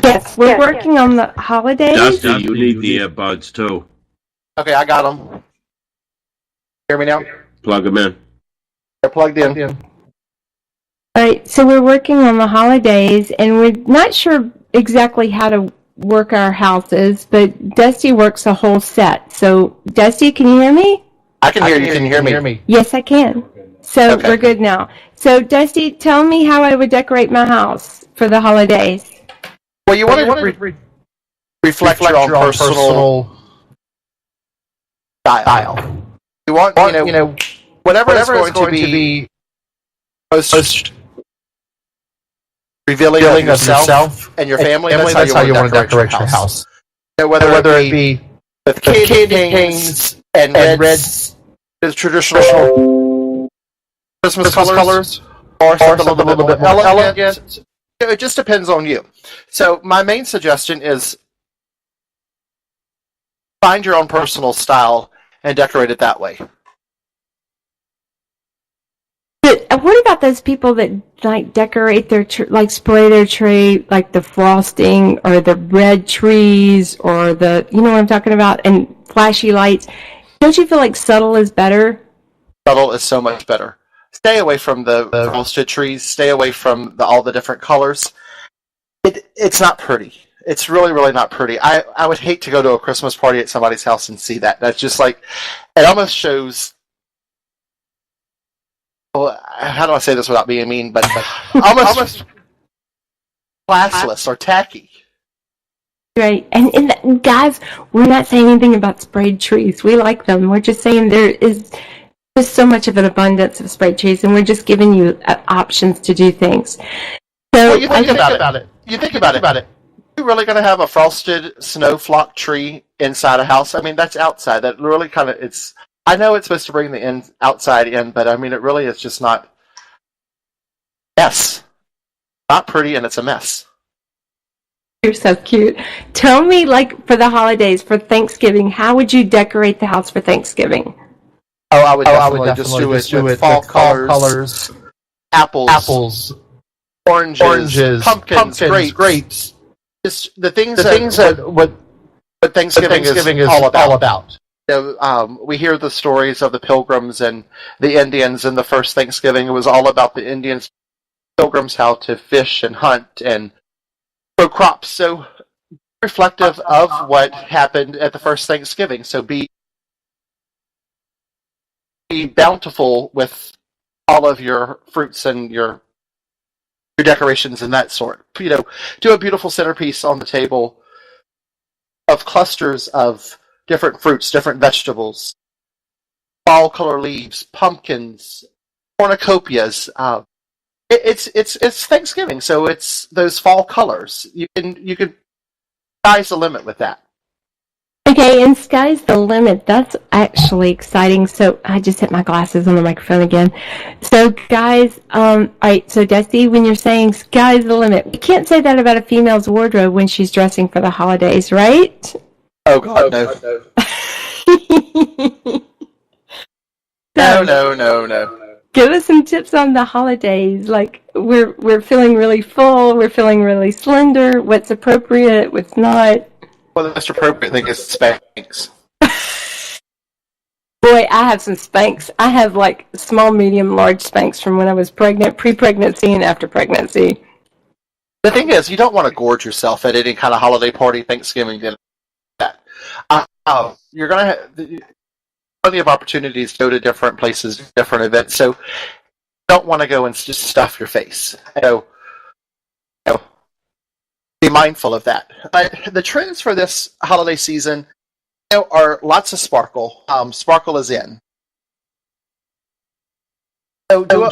Speaker 3: yes, we're working on the holidays.
Speaker 13: Dusty, you need the earbuds too.
Speaker 12: Okay, I got them. Hear me now?
Speaker 13: Plug them in.
Speaker 12: They're plugged in.
Speaker 3: All right, so we're working on the holidays, and we're not sure exactly how to work our houses, but Dusty works a whole set. So, Dusty, can you hear me?
Speaker 12: I can hear you. Can you hear me?
Speaker 3: Yes, I can. So, we're good now. So, Dusty, tell me how I would decorate my house for the holidays.
Speaker 12: Well, you want to reflect your own personal style. You want, whatever is going to be most revealing of yourself and your family. That's how you want to decorate your house. Whether it be with candy canes and reds, the traditional Christmas colors, or something a little bit more elegant. It just depends on you. So my main suggestion is find your own personal style and decorate it that way.
Speaker 3: But what about those people that like decorate their spray their tree, like the frosting or the red trees or the, you know what I'm talking about, and flashy lights? Don't you feel like subtle is better?
Speaker 12: Subtle is so much better. Stay away from the frosted trees. Stay away from all the different colors. It's not pretty. It's really, really not pretty. I would hate to go to a Christmas party at somebody's house and see that. That's just like, it almost shows, well, how do I say this without being mean, but almost classless or tacky.
Speaker 3: Right. And guys, we're not saying anything about sprayed trees. We like them. We're just saying there is just so much of an abundance of sprayed trees, and we're just giving you options to do things. So
Speaker 12: you think about it. You think about it. You're really going to have a frosted snow flock tree inside a house? I mean, that's outside. That really kind of, I know it's supposed to bring the outside in, but I mean, it really is just not. Mess. Not pretty, and it's a mess.
Speaker 3: You're so cute. Tell me, like, for the holidays, for Thanksgiving, how would you decorate the house for Thanksgiving?
Speaker 12: Oh, I would definitely just do it with fall colors, apples, oranges, pumpkins, grapes. Just the things that what Thanksgiving is all about. We hear the stories of the Pilgrims and the Indians, and the first Thanksgiving, it was all about the Indians, Pilgrims, how to fish and hunt and grow crops. So reflective of what happened at the first Thanksgiving. So be bountiful with all of your fruits and your decorations and that sort. Do a beautiful centerpiece on the table of clusters of different fruits, different vegetables, fall color leaves, pumpkins, cornucopias. It's Thanksgiving, so it's those fall colors. You can sky's the limit with that.
Speaker 3: Okay, and sky's the limit. That's actually exciting. So I just hit my glasses on the microphone again. So guys, all right, so Dusty, when you're saying sky's the limit, we can't say that about a female's wardrobe when she's dressing for the holidays, right?
Speaker 12: Oh God, no. No.
Speaker 3: Give us some tips on the holidays. Like, we're feeling really full, we're feeling really slender. What's appropriate? What's not?
Speaker 12: Well, the most appropriate thing is Spanx.
Speaker 3: Boy, I have some Spanx. I have like small, medium, large Spanx from when I was pregnant, pre-pregnancy, and after pregnancy.
Speaker 12: The thing is, you don't want to gorge yourself at any kind of holiday party, Thanksgiving dinner. You're going to have plenty of opportunities to go to different places, different events, so you don't want to go and just stuff your face. Be mindful of that. But the trends for this holiday season are lots of sparkle. Sparkle is in. So put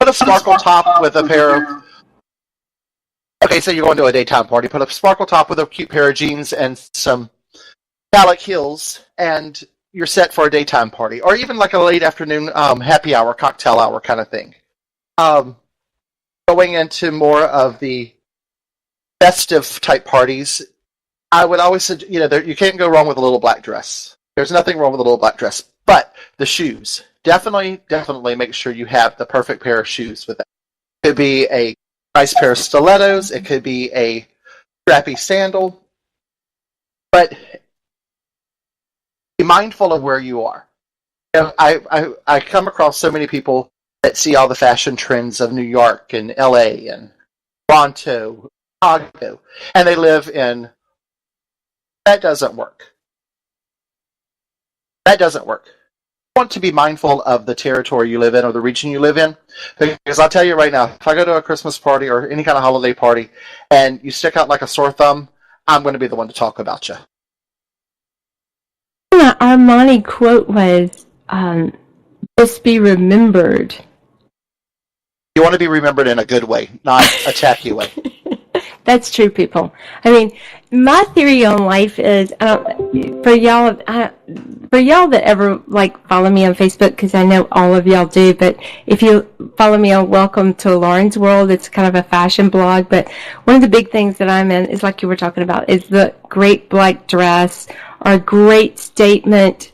Speaker 12: a sparkle top with a pair of... Okay, so you're going to a daytime party. Put a sparkle top with a cute pair of jeans and some metallic heels, and you're set for a daytime party, or even like a late afternoon happy hour, cocktail hour kind of thing. Going into more of the festive type parties, I would always say, you can't go wrong with a little black dress. There's nothing wrong with a little black dress, but the shoes, definitely make sure you have the perfect pair of shoes with that. It could be a nice pair of stilettos, it could be a strappy sandal, but be mindful of where you are. I come across so many people that see all the fashion trends of New York and LA and Toronto, Chicago, and they live in. That doesn't work. That doesn't work. You want to be mindful of the territory you live in or the region you live in, because I'll tell you right now, if I go to a Christmas party or any kind of holiday party and you stick out like a sore thumb, I'm going to be the one to talk about you.
Speaker 3: My Armani quote was, just be remembered.
Speaker 12: You want to be remembered in a good way, not a tacky way.
Speaker 3: That's true, people. I mean, my theory on life is, for y'all that ever follow me on Facebook, because I know all of y'all do, but if you follow me on Welcome to Lauren's World, it's kind of a fashion blog, but one of the big things that I'm in is, like you were talking about, is the great black dress or a great statement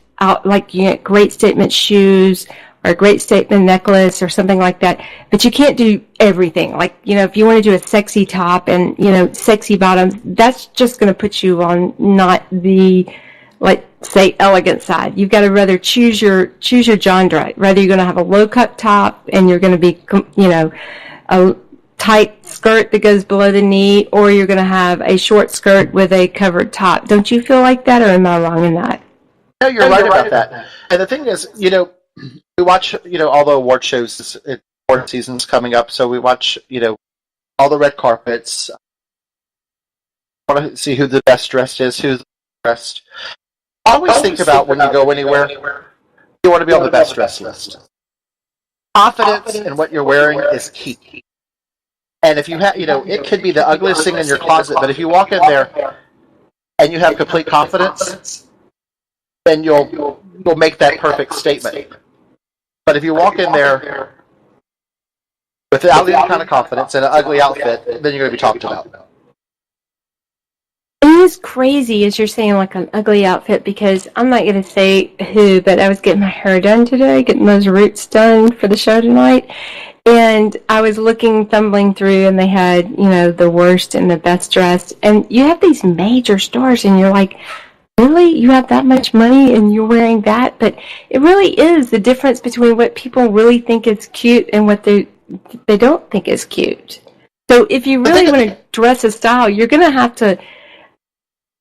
Speaker 3: great statement shoes or a great statement necklace or something like that. But you can't do everything. If you want to do a sexy top and, sexy bottoms, that's just going to put you on not the, say, elegant side. You've got to rather choose your genre. Rather you're going to have a low-cut top and you're going to be, a tight skirt that goes below the knee, or you're going to have a short skirt with a covered top. Don't you feel like that, or am I wrong in that?
Speaker 12: No, you're right about that. And the thing is, we watch, all the award shows, award season's coming up, so we watch, all the red carpets. I want to see who the best dressed is, who's the best dressed. Always think about when you go anywhere, you want to be on the best dressed list. Confidence in what you're wearing is key. And if you have, it could be the ugliest thing in your closet, but if you walk in there and you have complete confidence, then you'll make that perfect statement. But if you walk in there without any kind of confidence and an ugly outfit, then you're going to be talked about.
Speaker 3: It is crazy, as you're saying, like an ugly outfit, because I'm not going to say who, but I was getting my hair done today, getting those roots done for the show tonight, and I was thumbling through, and they had, the worst and the best dressed, and you have these major stores, and you're like, really? You have that much money and you're wearing that? But it really is the difference between what people really think is cute and what they don't think is cute. So if you really want to dress a style, you're going to have to,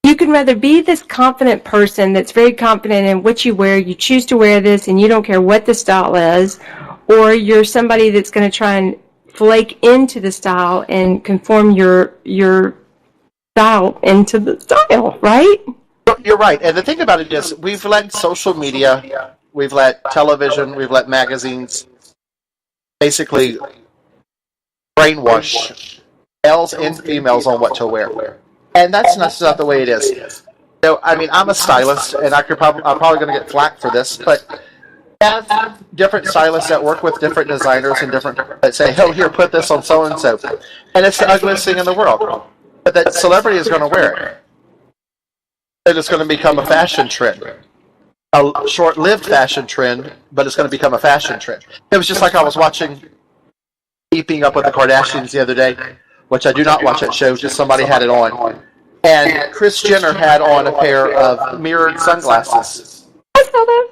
Speaker 3: you can rather be this confident person that's very confident in what you wear, you choose to wear this and you don't care what the style is, or you're somebody that's going to try and flake into the style and conform your style into the style, right?
Speaker 12: You're right. And the thing about it is, we've let social media, we've let television, we've let magazines basically brainwash males and females on what to wear. And that's not the way it is. I'm a stylist, and I'm probably going to get flack for this, but I have different stylists that work with different designers and that say, oh, here, put this on so-and-so. And it's the ugliest thing in the world. But that celebrity is going to wear it. And it's going to become a fashion trend. A short-lived fashion trend, but it's going to become a fashion trend. It was just like I was watching Keeping Up with the Kardashians the other day, which I do not watch that show, just somebody had it on. And Kris Jenner had on a pair of mirrored sunglasses.
Speaker 3: I saw that.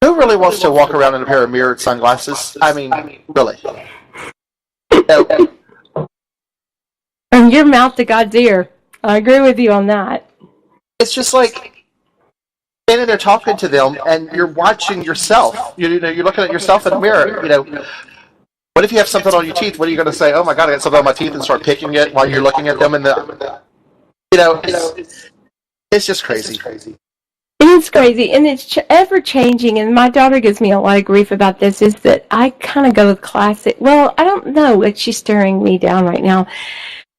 Speaker 12: Who really wants to walk around in a pair of mirrored sunglasses? I mean, really.
Speaker 3: From your mouth to God's ear. I agree with you on that.
Speaker 12: It's just like standing there talking to them, and you're watching yourself. You're looking at yourself in the mirror. What if you have something on your teeth? What are you going to say? Oh my God, I got something on my teeth, and start picking it while you're looking at them? It's just crazy.
Speaker 3: It is crazy, and it's ever changing. And my daughter gives me a lot of grief about this. Is that I kind of go with classic. Well, I don't know. She's staring me down right now.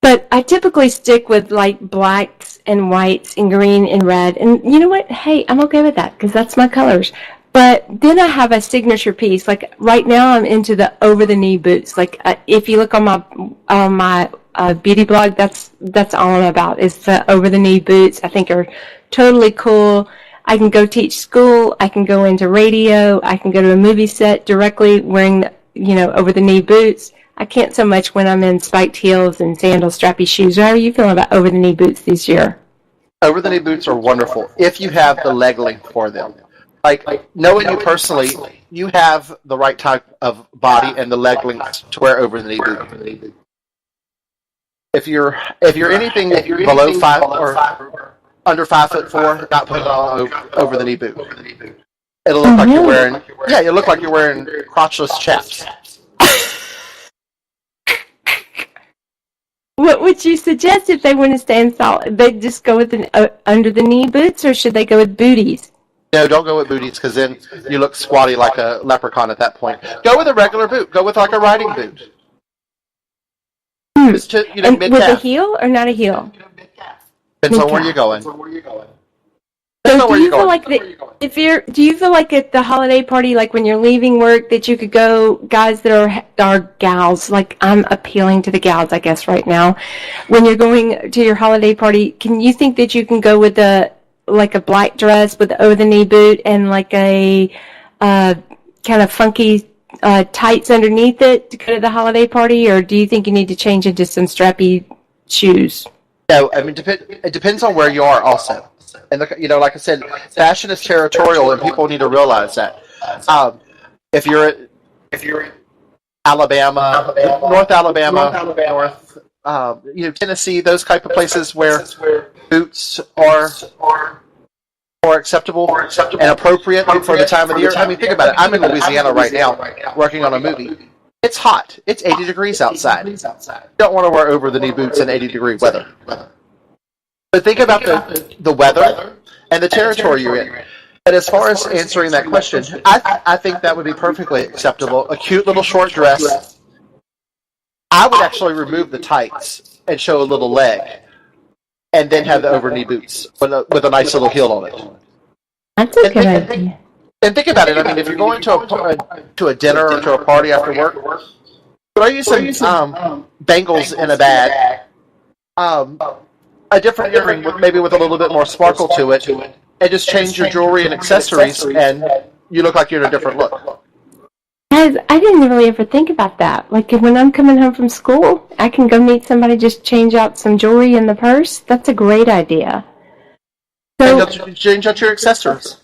Speaker 3: But I typically stick with like blacks and whites and green and red. And you know what? Hey, I'm okay with that because that's my colors. But then I have a signature piece. Like right now, I'm into the over-the-knee boots. Like if you look on my beauty blog, that's all I'm about. Is the over-the-knee boots. I think are totally cool. I can go teach school. I can go into radio. I can go to a movie set directly wearing over-the-knee boots. I can't so much when I'm in spiked heels and sandal strappy shoes. How are you feeling about over-the-knee boots this year?
Speaker 12: Over-the-knee boots are wonderful if you have the leg length for them. Like, knowing you personally, you have the right type of body and the leg length to wear over-the-knee boots. If you're anything below 5 or under 5'4", not put it on over-the-knee boot. It'll look like you're wearing. Yeah, you'll look like you're wearing crotchless chaps.
Speaker 3: What would you suggest if they want to stay in solid? They just go with under the knee boots, or should they go with booties?
Speaker 12: No, don't go with booties because then you look squatty like a leprechaun at that point. Go with a regular boot. Go with like a riding boot.
Speaker 3: With a heel or not a heel?
Speaker 12: Depends on where you're going.
Speaker 3: So do you feel like do you feel like at the holiday party, like when you're leaving work, that you could go, guys that are gals, like I'm appealing to the gals, I guess, right now. When you're going to your holiday party, can you think that you can go with a black dress with the over-the-knee boot and like a kind of funky tights underneath it to go to the holiday party, or do you think you need to change into some strappy shoes?
Speaker 12: No, I mean, it depends on where you are also. And like I said, fashion is territorial, and people need to realize that. If you're in Alabama, North Alabama, North Tennessee, those type of places where boots are more acceptable and appropriate for the time of the year. I mean, think about it. I'm in Louisiana right now, working on a movie. It's hot. It's 80 degrees outside. You don't want to wear over-the-knee boots in 80-degree weather. But think about the weather and the territory you're in. And as far as answering that question, I think that would be perfectly acceptable. A cute little short dress. I would actually remove the tights and show a little leg, and then have the over-knee boots with a nice little heel on it.
Speaker 3: That's a good idea.
Speaker 12: And think about it. I mean, if you're going to a dinner or to a party after work, throw you some bangles in a bag. A different earring, maybe with a little bit more sparkle to it, and just change your jewelry and accessories, and you look like you're in a different look.
Speaker 3: I didn't really ever think about that. Like when I'm coming home from school, I can go meet somebody, just change out some jewelry in the purse. That's a great idea. So
Speaker 12: change out your accessories.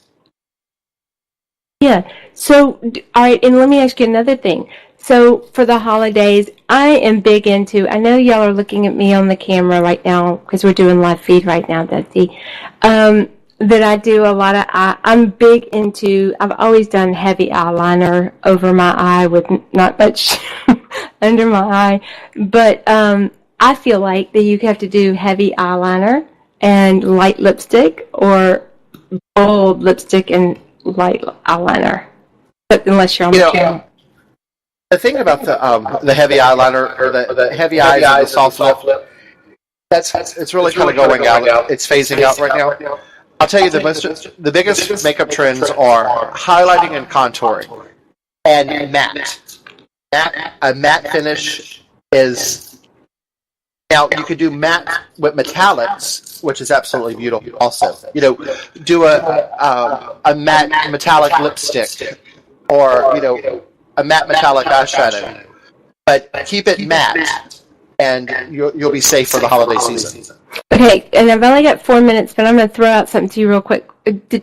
Speaker 3: Yeah. So, all right, and let me ask you another thing. So, for the holidays, I am big into, I know y'all are looking at me on the camera right now, because we're doing live feed right now, Dusty, that I do a lot of, I'm big into, I've always done heavy eyeliner over my eye with not much under my eye, but I feel like that you have to do heavy eyeliner and light lipstick, or bold lipstick and light eyeliner, but unless you're on the camera.
Speaker 12: The thing about the heavy eyeliner or the heavy eyes and the soft lip, it's really kind of going out. It's phasing out right now. I'll tell you the biggest makeup trends are highlighting and contouring, and matte. A matte finish is now you could do matte with metallics, which is absolutely beautiful. Also, do a matte metallic lipstick, or a matte metallic eyeshadow, but keep it matte, and you'll be safe for the holiday season.
Speaker 3: Okay, and I've only got 4 minutes, but I'm going to throw out something to you real quick.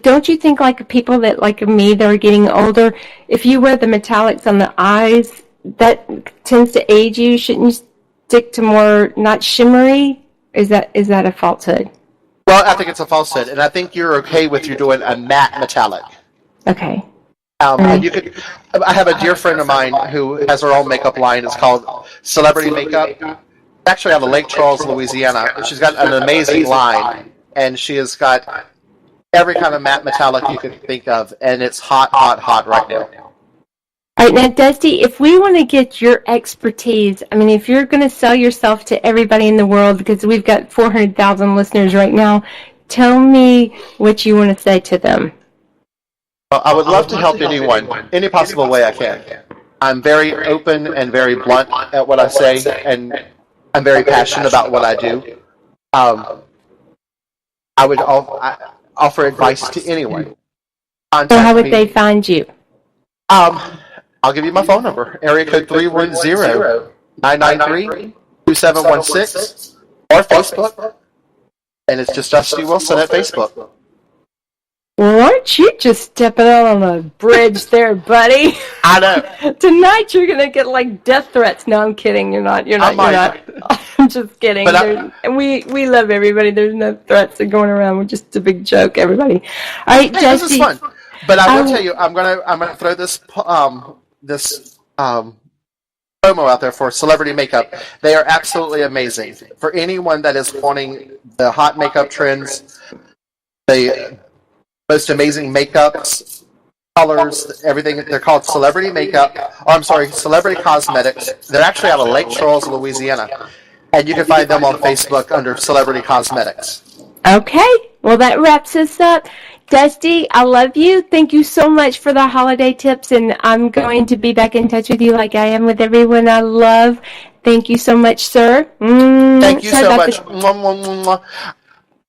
Speaker 3: Don't you think, like people that like me that are getting older, if you wear the metallics on the eyes, that tends to age you? Shouldn't you stick to more not shimmery? Is that a falsehood?
Speaker 12: Well, I think it's a falsehood, and I think you're okay with you doing a matte metallic.
Speaker 3: Okay.
Speaker 12: And you could. I have a dear friend of mine who has her own makeup line. It's called Celebrity Makeup. Actually, out of Lake Charles, Louisiana. She's got an amazing line, and she has got every kind of matte metallic you can think of, and it's hot right now.
Speaker 3: All right, now, Dusty, if we want to get your expertise, I mean, if you're going to sell yourself to everybody in the world, because we've got 400,000 listeners right now, tell me what you want to say to them.
Speaker 12: Well, I would love to help anyone, any possible way I can. I'm very open and very blunt at what I say, and I'm very passionate about what I do. I would offer advice to anyone.
Speaker 3: So how would they find you?
Speaker 12: I'll give you my phone number, area code 310-993-2716, or Facebook, and it's just Dusty Wilson at Facebook.
Speaker 3: Well, aren't you just stepping out on a bridge there, buddy?
Speaker 12: I know.
Speaker 3: Tonight you're going to get like death threats. No, I'm kidding. You're not. I'm just kidding. And we love everybody. There's no threats that are going around. We're just a big joke, everybody. All right,
Speaker 12: hey,
Speaker 3: Jesse.
Speaker 12: This is fun. But I will tell you, I'm gonna throw this promo out there for celebrity makeup. They are absolutely amazing. For anyone that is wanting the hot makeup trends, the most amazing makeups, colors, everything. They're called Celebrity Makeup. Oh, I'm sorry, Celebrity Cosmetics. They're actually out of Lake Charles, Louisiana. And you can find them on Facebook under Celebrity Cosmetics.
Speaker 3: Okay. Well, that wraps us up. Dusty, I love you. Thank you so much for the holiday tips, and I'm going to be back in touch with you like I am with everyone I love. Thank you so much, sir.
Speaker 12: Thank you so much.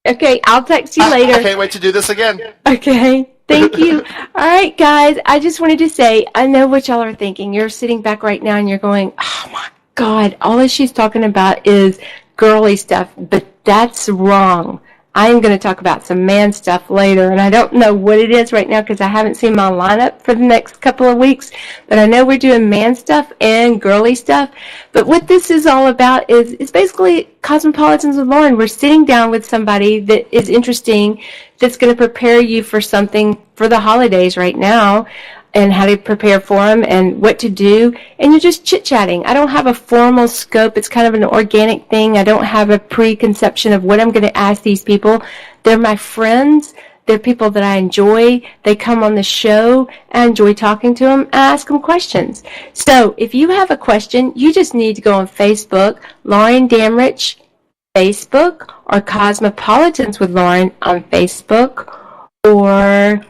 Speaker 3: Okay, I'll text you later.
Speaker 12: I can't wait to do this again.
Speaker 3: Okay, thank you. All right, guys, I just wanted to say, I know what y'all are thinking. You're sitting back right now and you're going, oh my God, all that she's talking about is girly stuff, but that's wrong. I'm going to talk about some man stuff later, and I don't know what it is right now because I haven't seen my lineup for the next couple of weeks, but I know we're doing man stuff and girly stuff. But what this is all about is basically Cosmopolitans with Lauren. We're sitting down with somebody that is interesting, that's going to prepare you for something for the holidays right now, and how to prepare for them and what to do, and you're just chit-chatting. I don't have a formal scope. It's kind of an organic thing. I don't have a preconception of what I'm going to ask these people. They're my friends. They're people that I enjoy. They come on the show. I enjoy talking to them. I ask them questions. So if you have a question, you just need to go on Facebook, Lauren Damrich, Facebook, or Cosmopolitans with Lauren on Facebook, or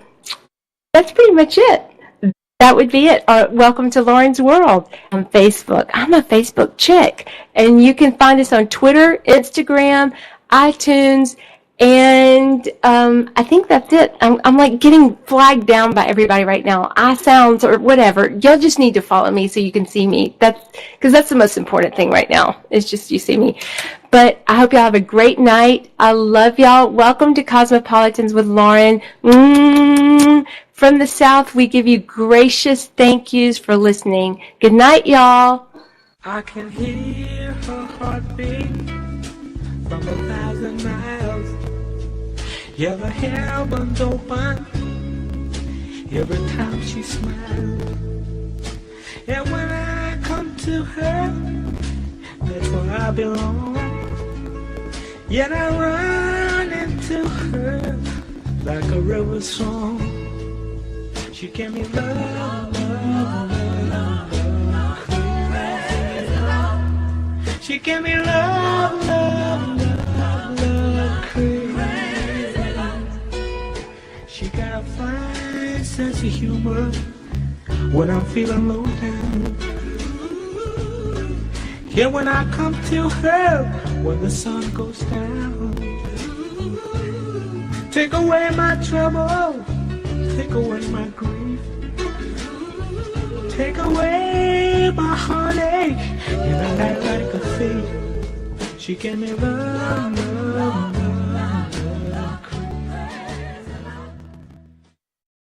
Speaker 3: that's pretty much it. That would be it. Welcome to Lauren's World on Facebook. I'm a Facebook chick. And you can find us on Twitter, Instagram, iTunes, and I think that's it. I'm like getting flagged down by everybody right now. iSounds or whatever. Y'all just need to follow me so you can see me. Because that's the most important thing right now. It's just you see me. But I hope y'all have a great night. I love y'all. Welcome to Cosmopolitans with Lauren. From the South, we give you gracious thank yous for listening. Good night, y'all.
Speaker 2: I can hear her heartbeat from 1,000 miles. Yeah, the heavens open every time she smiles. And when I come to her, that's where I belong. Yet I run into her like a river song. She gave me love, love, love, crazy. She gave me love, love, love, love, crazy. She got a fine sense of humor when I'm feeling low down. Yeah, when I come to her, when the sun goes down. Take away my trouble, take away my grief, take away my heartache, and I lie like a thief. She gave me love, love, love.